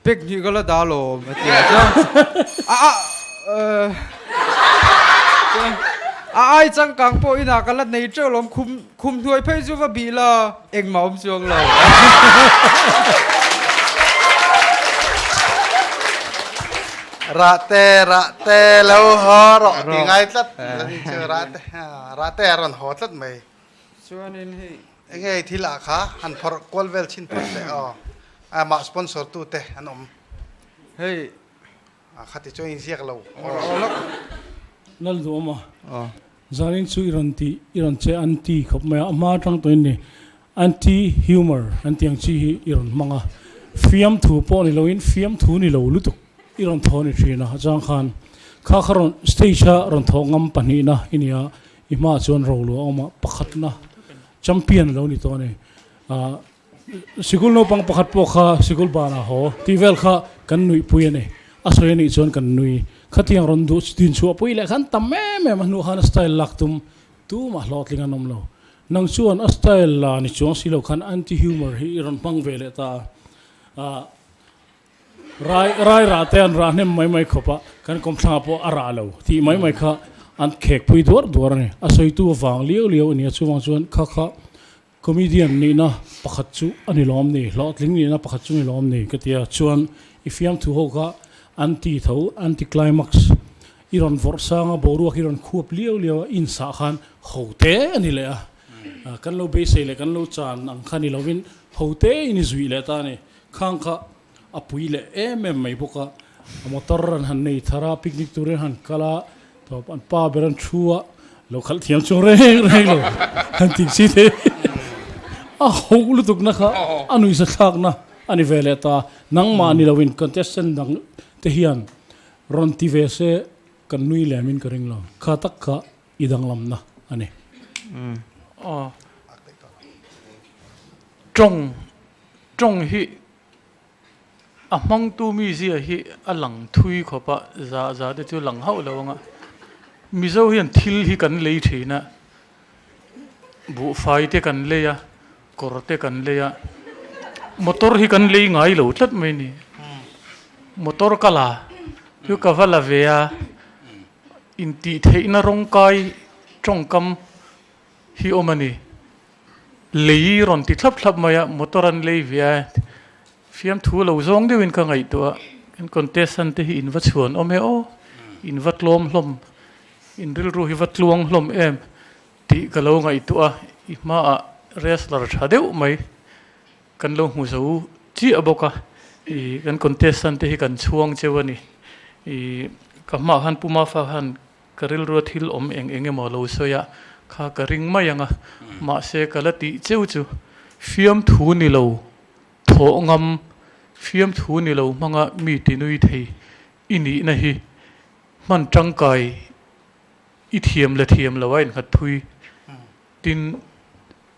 picnic gala dalo atia chuan ai chang kang po ina kalat nei cholom khum thuai phei chu va bila eng maum chuang lo rate lo ho ro ti ngai tlat rate ron ho tlat mai chuan in hi nge thila kha han phor kolvel chin phor le ma sponsor tu te anom hei khati cho in siak lo nal do ma zanin chu iran che anti khop ma ama tang to ni anti humor antiang chi iran manga fiam thu po ni loin fiam thu ni lo lutuk iran thoni thina jang khan kha kharon stage ron thongam pani na inia ima chon rolo oma pakhat na champion lo ni to ni sikul no pang pakhat po kha sikul bana ho tivel kha kan nui puine asoy ni chon kan nui khatiang ron du tin chu apui le khan tam me manu han style laktum tu ma hlotlinga nom lo nang chuan a style la ni chong silo khan anti humor hi ron pang vele ta rai ra te an ra nem mai khopa kan kom thang po ara lo ti mai kha an khek pui dor ne asoi tu wang liu ni chuwang chuan kha comedian ni na pakhat chu ani lom ni hlotling ni na pakhat chu ni lom ni katia chuan ifiam thu ho ka anti tho anti climax iron forsanga boru iron khup liu in sa khan hote ani le kan lo be se le kan lo chan ang khani lovin hote in zui le ta ne khang kha apui le mai boka motor ran han nei thara picnic turen han kala to an pa beran thua local thiam chung re lo han tik si the a holu tuk na kha anui sa thak na ani vele ta nang ma ni lovin contestant dang te hian ron ti ve se kan nui le min karing lo kha tak kha idang lam na ani trong hi among tu mi zia hi alang thui khopa za de chu lang hau lawanga mizo hian thil hi kan lei thina bu fai te kan leya korte kan leya motor hi kan lei ngai lo tlat mai ni motor kala hu kavala veya inti theina rong kai chongkam hi omani lei ron ti thlap maya motoran lei via fiam thu lo zong de win ka ngai to kan contestant te hi in va chuan ome o in va tlom hlom in ril ru hi va tluang hlom em ti ka lo ngai to I ma wrestler thadeu mai kan lo hu zo chi aboka I kan contestant te hi kan chuang chewani I ka ma han puma fa han karil ro thil om eng mo lo soya kha ka ring ma yanga ma se kalati cheu chu fiam thu ni lo tho ngam fiam thu ni lo manga mi ti nui thei ini na hi man tangkai I thiam la wain khat thui tin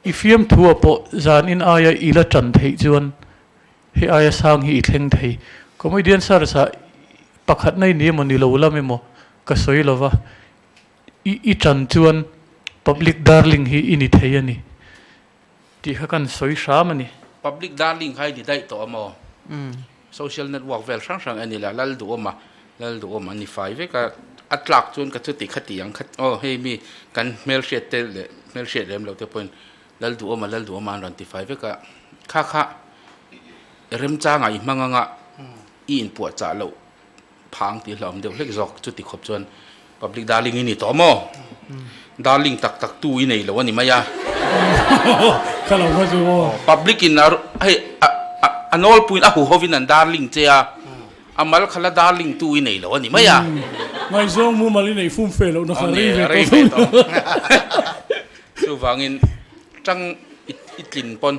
I fiam thu po zan in aya ila chan thei chuan he aya sang hi thleng thei comedian sar sa pakhat nei ni mo ni lo la me mo ka soi lova I chan chuan public darling hi ini thei ani ti kha kan soi sha mani public darling khai di dai to mo social network vel sang sang ani la lal du ma ni fai ve ka atlak chun ka chu ti khati ang khat hei mi kan mail share tel le mail share rem lo te point lal du ma ran ti fai ve ka kha rem cha ngai manga in pu cha lo phang ti hlom deu hlek jok chu ti khop chuan public darling ini to mo darling tak tu i nei lo ani maya kalau ma chu public in hey anol puin a hu hovin an darling che amal khala darling tu i nei lo ani maya mai zong mu mali nei fum fe lo na khari ve to chu wangin chang itlin pon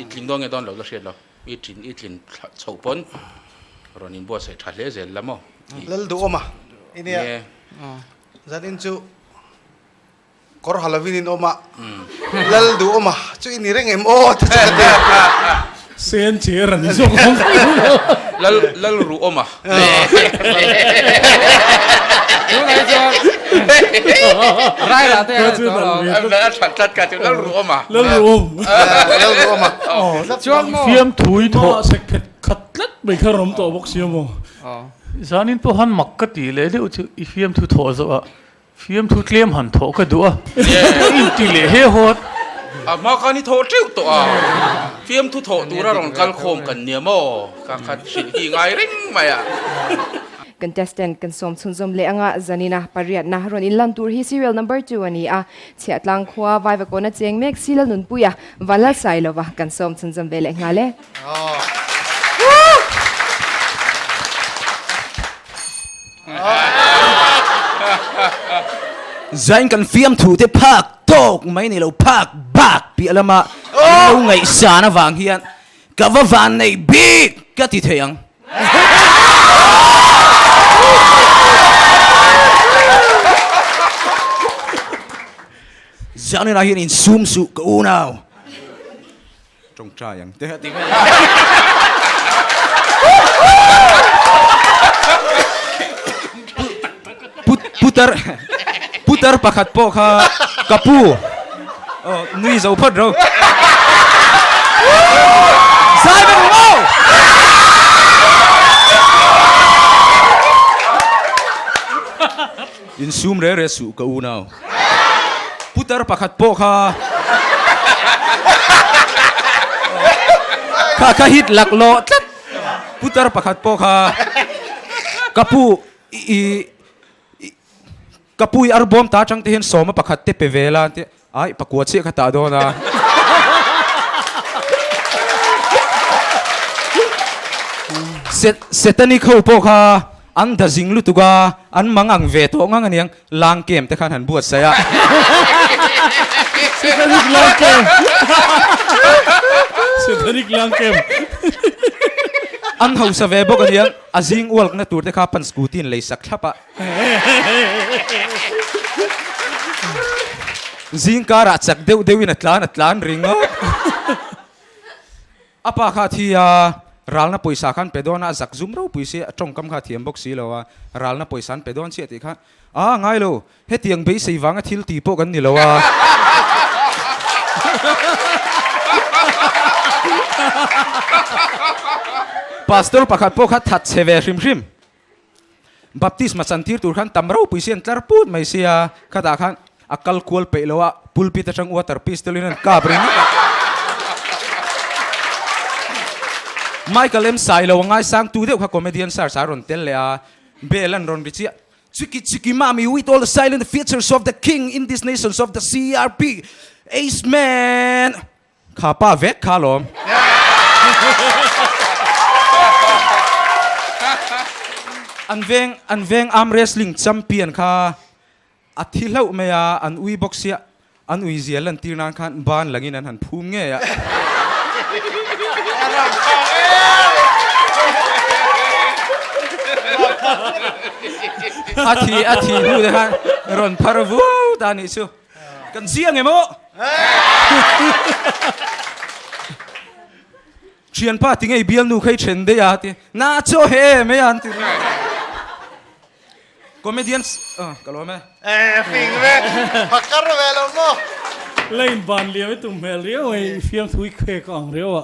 itlin dong e don lo la shet lo itlin chou pon ronin bo sai thale zel lamo lal du oma ini ya zanin chu kor Halloween in oma lal du oma chu ini reng em o sen che ran zo lal ru oma rai la te na chat ka chu lal ru oma chuan mo fiam thui tho se khat lat bai kharom to bok siamo zanin po han makkati le de chu fiam thu tho zo a fiam thu tlem han tho ka du a in ti le he hot ma ka ni tho triu to fiam thu tho tu ra rong kal khom kan nia mo ka khat sin hi ngai ring maya contestant kan som chunzom le anga zanina pariat na ron in lantur hi serial number 2 ani a chiatlang khwa vai va kona cheng mek silal nun puya wala sailova kan som chunzom vele ngale zain kan fiam thu te phak tok mai ni lo phak bak pi alama lo ngai sana wang hian ka va van nei big ka ti theyang Jangan nak hian in sum su ka unau trong trai yang te ti putar pakhat po kha kapu nui zo phat ro sai ba mo in sum re su ka unau putar pakhat po kha hit laklo tlat putar pakhat po kha kapui arbom ta changte hin soma pakhat te pevela te ai pakuat se khata do na setani khau po kha an da jinglu tuga an mangang ve to ngang aniang lang kem te khan han buat saya Setarik lang kem an hau sa ve bok aniang azing walk na tur te kha pan scooty in leisak thapa zing kara chak deuin atlan ringo apa kha thia ralna poisa khan pedona zak zum ro puisi atong kam kha thiam bok si lowa ralna poisan pedon chi ti kha ngai lo he tiang be sei wanga thil ti po kan ni lowa pastor pakhat po kha that cheve hrim baptisma chantir tur khan tamro puisi an tlar put mai sia khata khan akal kual pe lowa pulpit atang water pistolin an kabrin Michael M. Silo ngai sang tu deu kha comedian saron tel le a belan ron richi chiki mami with all the silent features of the king in these nations of the CRP ace man khapa vek khalom anveng arm wrestling champion kha athilau meya an ui boxia an ui zialan tirnan khan ban langin an han phum nge ya ati hu de han ron paravu tani chu kan siang emo chian pa tingai bial nu khai chen de ya ti na cho he me an ti comedians kalau me ฟิงเว้ยพักกันเว้ยเราโม่ เล่นบานเลี้ยวตุ้มเฮลียวไอ้เฟียมทุยเคกอังเรียวอ่ะ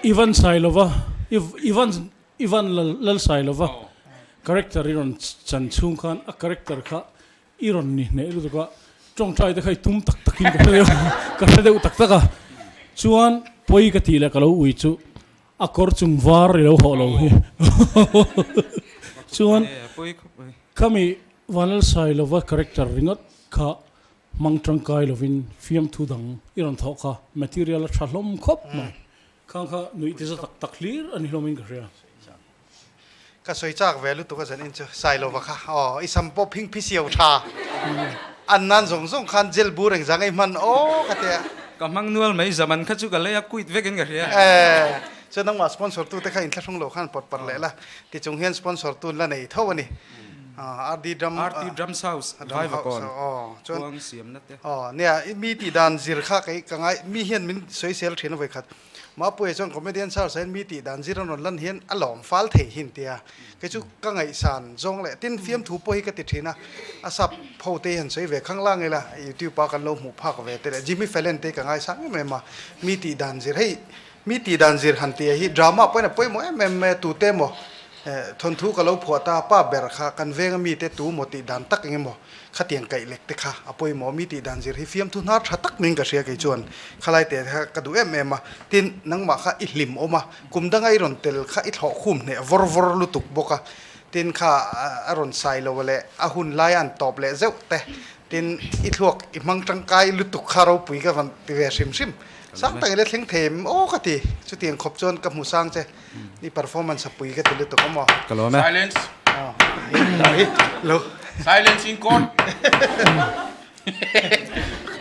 อีวันไซโลวะอีวันลลไซโลวะคาแรคเตอร์อีรอนจันชุงขันอะคาแรคเตอร์ข้าอีรอนนี่เนี่ยรู้สึกว่าจงใจแต่ใครตุ้มตักกินกันเดียวกันเดียวตักอ่ะชวนปอยกติเลยก็เราอุ้ยจูอะคอร์จุงวาร์เราหัวเราชวนข้ามีวันลลไซโลวะคาแรคเตอร์ริงก์ข้ามังจังกายลวินฟิล์มทุดังอีรันทอกค่ะ material ชัดลมครบมั้ยข้างข้าหนุ่ยที่จะตักลีร์อันนี้เราไม่กระเรียก็สวยจากเวลุตัวก็จะนินจะใส่โลวะค่ะอ๋ออีสัมปอพิงพิเศษชาอันนั้นส่งคันเจลบูเรงจังไอ้มันโอ้กันเถอะก็มังนัวไม่จะมันขั้นจุกันเลยคุยเวกันกระเรียจะต้องมาสปอนเซอร์ตัวแต่ข้าอินเทอร์ช่องโลขันปลดปลดเลยล่ะที่จงเฮียนสปอนเซอร์ตัวละไหนเท่าวันนี้อาร์ดีดรัมเฮาส์ไว้ก่อนจนเนี่ยมีตีดานซิร์ข้ากังไงมีเฮียนมินสวยเสียลเทียนไว้ขัดมาป่วยจนคอมเมดี้ชาวเซนมีตีดานซิร์นนลันเฮียนอลอมฟัลเทหินเตียก็จุกังไงสานจงเลยตินฟิล์มถูป่วยก็ติดทีนะอาศับพาวเตหันสวยเวข้างล่างไงล่ะอยู่ที่ปากันโลหมู่ภาคเวแต่จิมมี่เฟลเลนเตกังไงสังไม่มามีตีดานซิร์ให้มีตีดานซิร์หันเตียฮีดราม่าป่วยนะป่วยหมดแม่ตูเต้หมดทนทุกข์กับเราผัวตาป้าเบรค่ะกันเวงมีแต่ตูหมดตีดันตักยังหมดขัดเตียงไก่เล็กแต่ค่ะอภัยหมอมีตีดันสิริฟิล์มทุนนัดชัดตักมิงกับเสียไก่จวนขลายแต่กระดูเอ็มมาตินนังมาค่ะอิลิมออกมากุมดังไอรอนเตลค่ะอิทหอคุมเนี่ยวอร์ลุตุกบกะตินค่ะอารอนไซโลเวลอาหุนไลอันตอบเละเจ้าแต่ตินอิทหอกอิมังจังไกลุตุกคาราปุยกับวันตีเวชิมสังแต่เล็กเล็งเทมโอ้กติชุดเตียงขบจนกับหมูสังเจนี่ performance ปุยก็ติดตัวก็มอก็รู้ไหม silence รู้ silence in court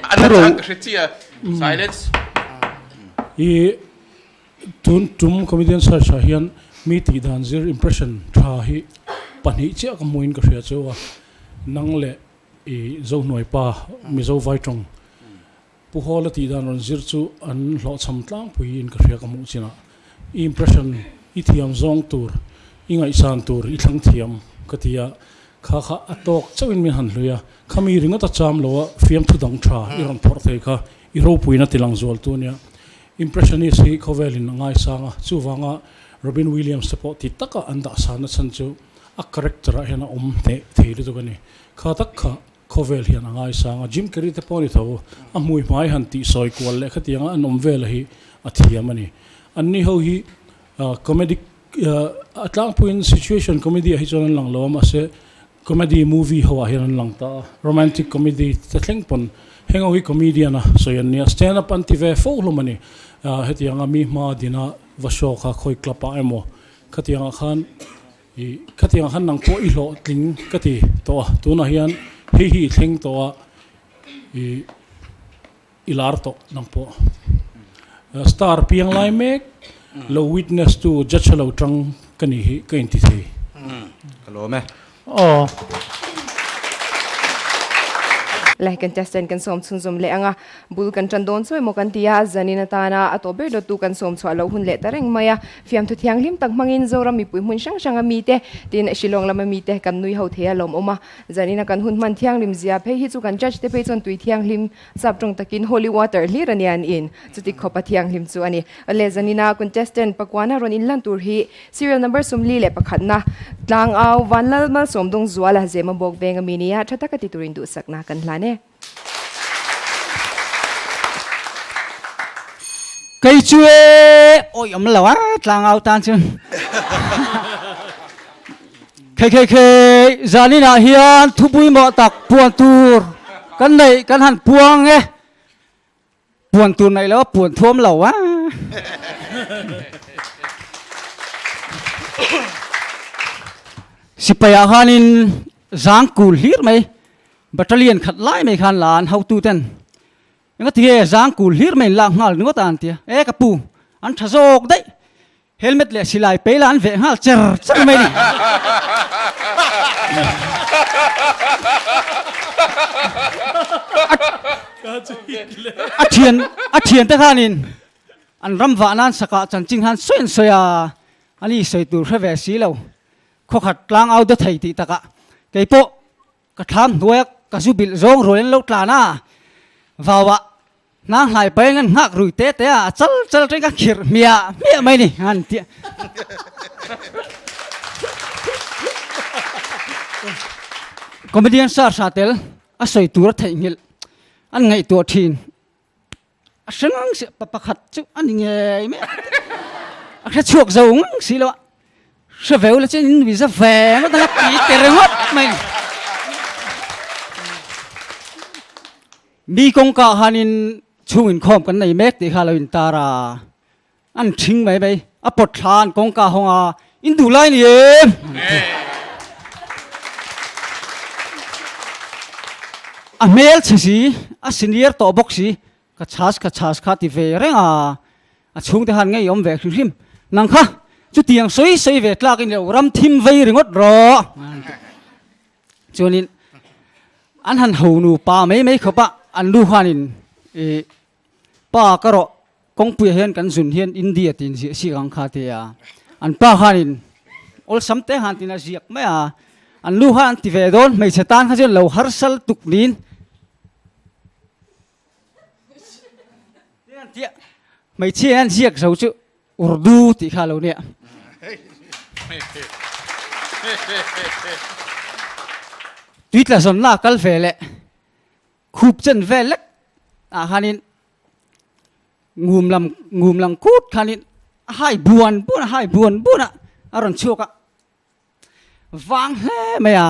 อันนั้นก็เชีย silence อีจุ่มคอมเมดี้สายเฮียนมีตีดานซิร์ impression ท่าฮีปัญหาเจ้าก็มวยก็เสียเจ้าว่านั่งเละอีเจ้าหน่วยป่ามีเจ้าไฟตรงผู้ฮอลตีดานรอนซิร์จูอันหล่อช้ำตั้งผู้ยินก็เสียกับมุจินะอิมเพรสชั่นอีเทียมซองตูร์อีไงซานตูร์อีทั้งเทียมก็ที่ข้าอัตอกเจ้าอินมีหันเลยข้ามีริงก็ตัดจามแล้วว่าฟิล์มทุดังชาอีรันพอร์ตเองค่ะอีรูปุยนัดที่หลังจวลตัวเนี่ยอิมเพรสชั่นนี้สิเขาเวลินง่ายสังจู่ว่างโรบินวิลเลียมส์พอติดตักอันดับสานฉันจู่อักคาแรคเตอร์เห็นเทดิตัวกันนี่ข้าตักเขาเวลินง่ายสังจิมเคอรี่เตปอนิเท่ามวยไม้หันตีซอยกวลเลยขัดยังอันเวลฮีอัฐิยามันนี่อันนี้เขาฮีcomedy อัตลังพูด situation comedy ให้จนหลังล้อมาเส comedy movie หัวเห็นหลังตา romantic comedy แต่เล่นปนเฮงเอาฮี comedian นะส่วนนี้ stand up อันที่เวฟลมันนี่เหตุยังมีมาดีนะวชอค่ะคอยกลับไปเมื่อขัดยังขันนังโคอีโลทิ้งขัดตัวน่ะเฮียนฮีทิ้งตัวอีลาร์โตนังโปstar เพียงไลเมกเรา witness to judge เราตรังกันนี่ก็อินทิเทก็รู้ไหมอ๋อเลยกันจะเซ็นกันสมซุ่มเลยอ่ะบุลกันจันโดนสวยโมกันที่ยาจันินตานาอัตโบเดตุกันสมสวาเราหุ่นเละแต่เร่งมาอ่ะฟิล์มทุกอย่างลิมตักมังอินโซรามีปุยหุ่นช่างมีเตะตีนชิลองละมันมีเตะกันนุยเขาเทียลมออกมาจันินกันหุ่นมันเที่ยงลิมเสียเพย์ฮิจูกันจัดเตะไปจนตุยเที่ยงลิมสับตรงตะกิน holy water ลีรันยันอินจุดที่ขบเที่ยงลิมจูอันนี้เลยจันินาคุณเจสเตนปกวานาโรนอินลันตูร์ฮี serial number สมลีเละปะขันนะกลางเอาวันละมาสมดงจัวละเจมาบอกเวงมีเนี่ยชัดตะกติตุรินดูสักนากันละเนี่ยcái chuối ôi ấm là quá làng ao tan chứ cái giờ này là hiền thu bùi mọ tặc buồn tour cái này cái hẳn buông nghe buồn tour này là buồn thôm lẩu quá si phải hanin giang cùl hiết mày battalion khát lái mày khan làn hậu tu tên cái thì giang cùl hiết mày làm ngal nữa tan tia ê cái pu anh thà dọc đấy helmet lệ xì lại pay là anh về ngal chở chở mày đi à thiền tới khanin anh ram vạn anh saka chan ching han xuyên xoya anh đi xoay tu ra về xí lâu khó khát lang ao đó thầy thì ta cả cái bộ cái tham nuôi cái du bil rong rồi lâu trà na vào ạ nang lại bay ngang ngạc rồi té té à chal trên các khir mía mày nè han tiệt comedian star satel a soi tur thei ngil an ngai to thin a sengang se pakhat chu an nge me a kha chuak zong si lo se veu la chen vi za ve nó ta pi terengot mai mi kong ka hanin chungin khom kan nei mek ti khalawin tara an thing mai mai a pot than kong ka honga in du lai ni em a mel chisi a senior to boxi ka chas kha ti ve renga a chungte han ngai om ve hrim nang kha chu tiang soi ve tlak in lo ram thim vei ringot ro chunin an han ho nu pa mai khopa an lu hanin e pa ka ro kong pu hian kan zun hian india tin si gang kha te ya an pa hanin ol samte han tin a ziak mai a an lu han ti ve don mai chetan kha chen lo har sal tuk nin mai chen ziak zo chu urdu ti kha lo ne tuyết là son na kal ve le khup chen ve lek a hanin ngum lam kut hanin hai buan buna aron chuka vang he me a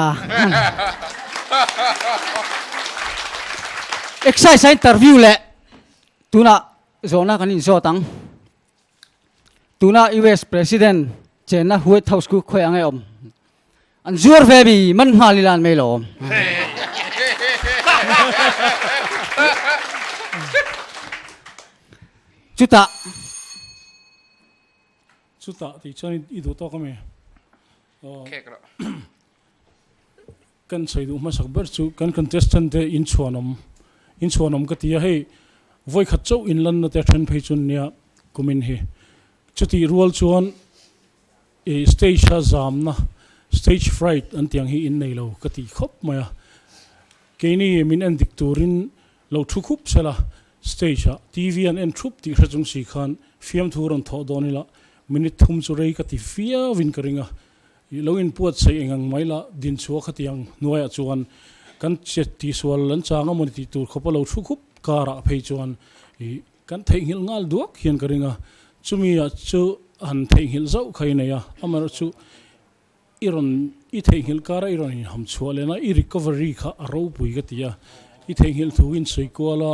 exercise interview le tuna zona kanin zo tang tuna US president chena White House ku khoi angai om an zur ve bi man halilan me lo chuta thì cho nên ý đồ to cái mày kan sai du ma sak ber chu kan contestant te in chuanom ka tia hei voi khat chau in lan na te than phei chun nia kumin hi chuti rual chuan e stage ha zam na stage fright an tiang hi in nei lo ka ti khop maya ke ni min an dik turin lo thu khup sela stage ha tv an en thup ti khachung si khan fiam thuron tho donila minute thum chu rei ka ti fia win karinga lo in puat sei engang maila din chu khatiang nuaya chuan kan chet ti swal lan changa mon ti tur khopa lo thu khup kara phei chuan i kan thei hil ngal duak hian karinga chumi ya chu an thei hil zau khaina ya amar chu iron I thei hil kara iron in ham chualena I recovery kha aro pui ga tia I thei hil thuin sei koala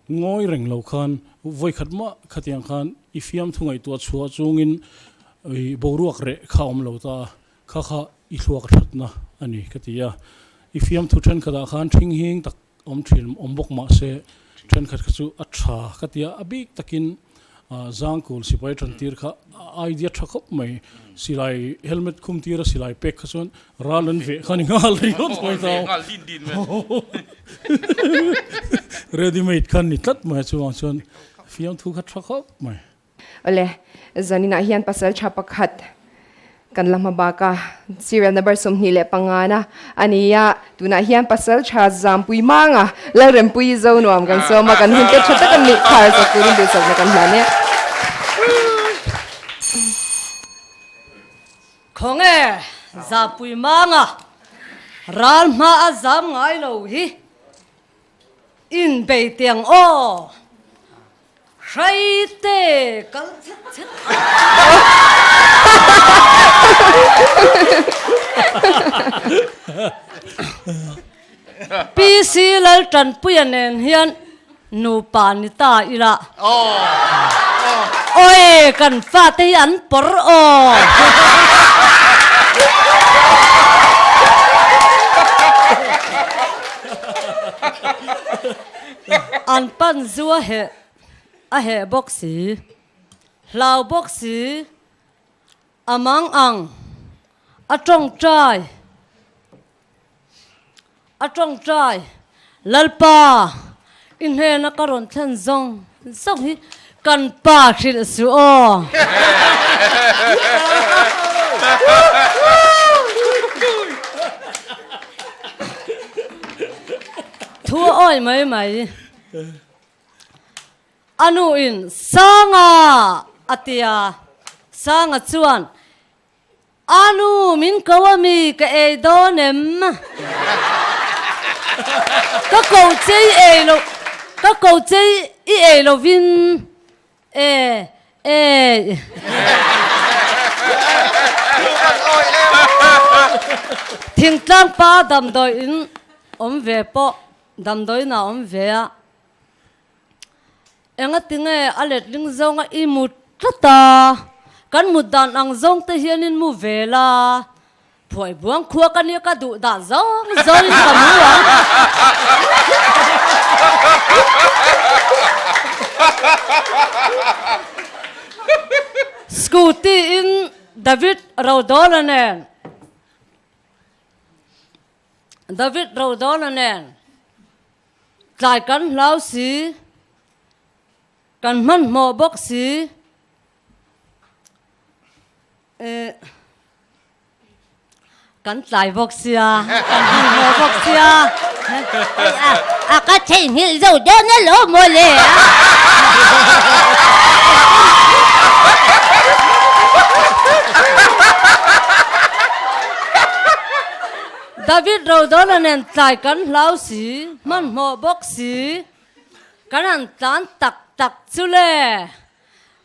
ngoi reng lo khan voi khatma khatiang khan I fiam thungai tu chua chungin I boruak re khaom lo ta kha I hluak thatna ani katia I fiam thu than khada khan thing hing tak om thil om bok ma se than khat chu a tha katia abik takin zangkul sipai than tir kha idea thakop mai silai helmet khum tira silai pek khason ralan ve khani ngal ri hot mai ta ngal din me ready made khan ni tat mai chuang chon fiam thu khat thakop mai ole zanina hian pasal chapa khat kan lama baka serial number somni le pangana ania tuna hian pasal cha zam pui manga la rem pui zo nuam kan so ma kan hun te thata kan ni khar sa kurin de sa kan hlane khonge za pui manga ral ma azam ngai lo hi in be tiang o khai te kal chet PC lal tran puyanen hian nu panita ira oi kan fa te an por o an pan zua he a he boxi lau boxi amang ang atong trai lalpa in he na karon than zong hi kan pa khil su o thua oi mai anu in sanga atia sanga chuan anu min kawami ka e donem ka cầu chơi e lo vin thing tlang pa dam doi in về po dam doi na về a enga tinge alet ling zonga I mut tata kan mut dan ang zong te hianin mu về la phoi buang khua kan ya ka du da zong zong ka mu scooty in David Raudolanen tại kan lau si kan man mo bok si kan tại bok si kan man mo bok si cái chuyện như rồi đó nó lỗ mồi lẹ David Raudolanen tại kan lau si man mo bok si kan han tan tak chu le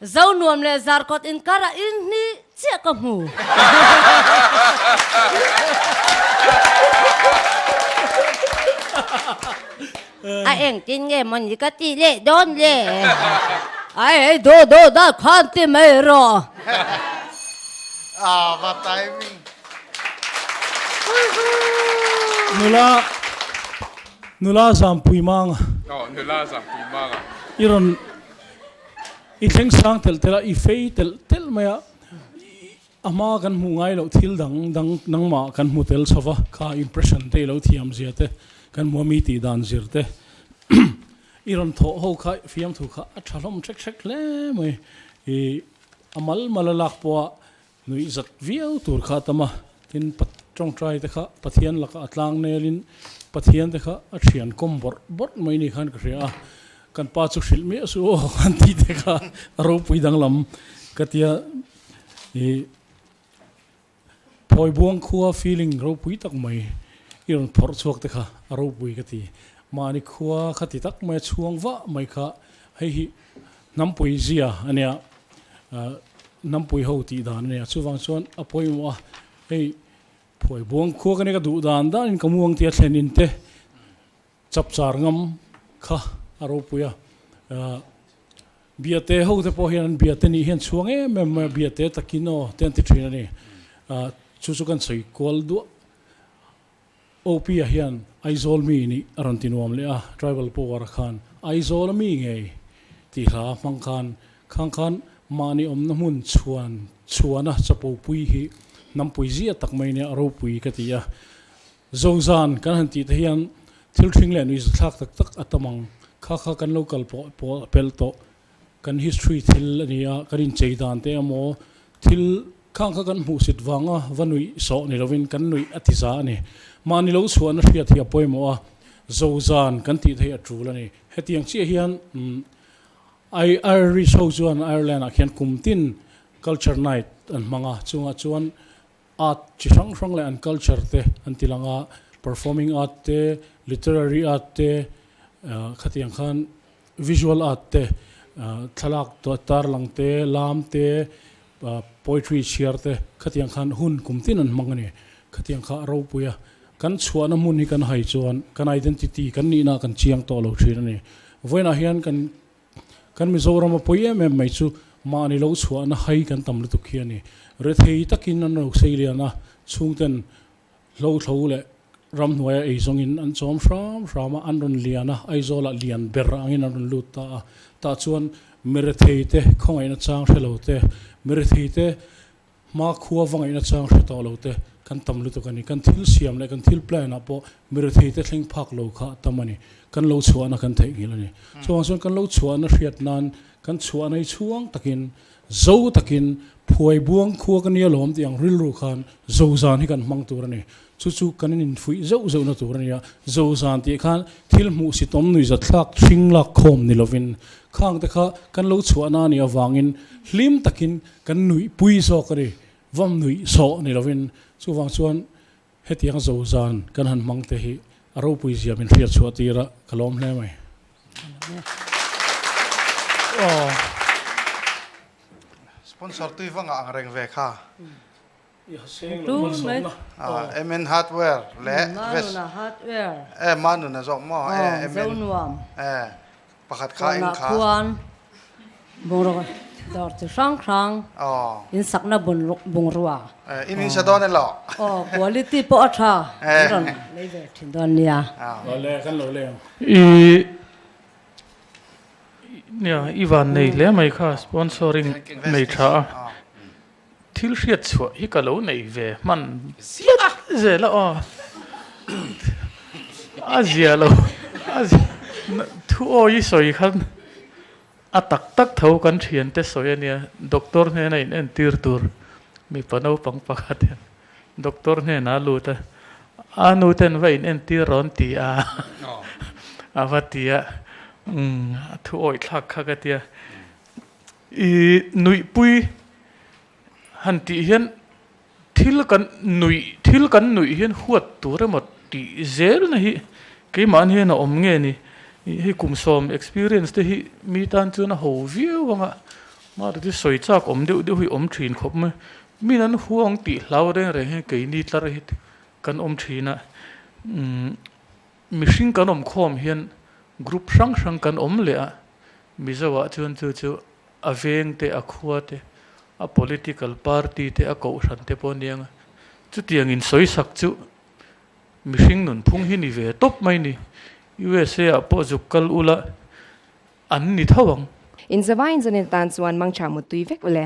zau nuam le zar kot in kara in ni che ka mu anh tin nghe mình chỉ có tỷ lệ đón lệ ai đồ đã khoan tìm mấy rồi và timing nula sampui mang nula sampui mang iron I theng sang tel I fei tel maya ama kan mu ngai lo thil dang nang ma kan mu tel sawa ka impression te lo thiam ziate kan mu mi ti dan zirte iron tho ho kha fiam thu kha athalom chek le mai I amal malalak po nui zat viau tur kha tama tin pat trong trai te kha pathian laka atlang nelin pathian te kha athian kom bor mai ni khan ka ria kan pa chu shil me su kan ti te kha ro pui dang lam katia poi buang khua feeling ro pui tak mai iron phor chuak te kha ro pui ka ti mani khua khati tak mai chuang wa mai kha hei hi nam pui zia ania nam pui ho ti dan ania chuwang chuan apoi mo hei phoi buang khua ka ne ka du dan dan in kamuang ti thlenin te chap char ngam kha aro puya biate ho te po hian biate ni hian chuang em biate takino 23 ni chu kan sei kol du op hian aizol mi ni arantinuam le tribal power khan aizol mi ngei ti hla mangkhan khang mani om na mun chuana chapo pui hi nam pui zia tak mai ne aro pui ka tia zozan kan han ti hian thil thing le ni thak tak atamang kha kan local po pelto kan history thil ania karin cheidan te amo thil khang kan hu sit wanga vanui so ni lovin kan nui atiza ni mani lo chuan ria thia poimo zozan kan ti thei atul ani hetiang chi hian Irish ho chuan Ireland a khian kumtin culture night an manga chunga chuan art chi sang le an culture te an tilanga performing art te literary art te khatiang khan visual art te thalak to tar lang te lam te poetry share te khatiang khan hun kumtin an mangani khatiang kha ro puya kan chuan mun hi kan hai chuan kan identity kan ni na kan chiang to lo thrin ani voina hian kan mizoram poye me mai chu mani lo chuan hai kan tam lu tu khiani re thei takin an ro seiliana chungten lo le ram hnuai ei zongin an chom rama an ron liana aizola lian ber angin an ron luta ta chuan mere thei te khongai na chang thelo te mere thei te ma khuwa wangai na chang thto lo te kan tam lu tu kani kan thil siam le kan thil plan apo mere thei te thleng phak lo kha tamani kan lo chuana kan thei ngilani chuan kan lo chuana hriat nan kan chuan ai chuang takin zo takin phuai buang khua kan nia lom tiang ril ru khan zo zan hi kan mang tur ani chu kan in fui zo na tur ania zo zan ti khan thil mu si tom nui za thlak thing lak khom ni lovin khang te kha kan lo chuana ni awangin hlim takin kan nui pui zo kari vam nui so ni lovin chu wang chuan hetiang zo zan kan han mang te hi aro pui zia min ria chuatira kalom hle mai sponsor tu vanga ang reng ve kha tu mai MN hardware le vest hardware manu na zo mo MN nuam pakhat kha in kha chuan boro dor ti sang in sakna bung ruwa in sa don lo quality po atha ron leve thin don nia le kan lo le nia iwan nei le mai kha sponsoring nei tha thil hriat chua hi ka lo nei ve man zela azia lo thu oi soi khan atak tak thau kan thian te soi ania doctor ne nei en tir tur mi pano pang pakhat doctor ne na lu ta anu ten vein en tir ron ti avatia thu oi thak kha ka tia nui pui han ti hian thil kan nui hian huat tur mot ti zel na hi ke man hian na om nge ni hi kum som experience te hi mi tan chu na ho viu wanga ma ri soi chak om deu hi om thin khop me mi nan huang ti hlau re he ke ni tlar hi kan om thina mihring kan om khom hian group sang kan om le a mi zawa chuan chu aveng te a khua te a political party te a ko ran te poniang chu tiang in soi sak chu mihring nun phung hi ni ve top mai ni USA a po zukal ula an ni thawang in zawain zanen tan chuan mang cha mu tui vek le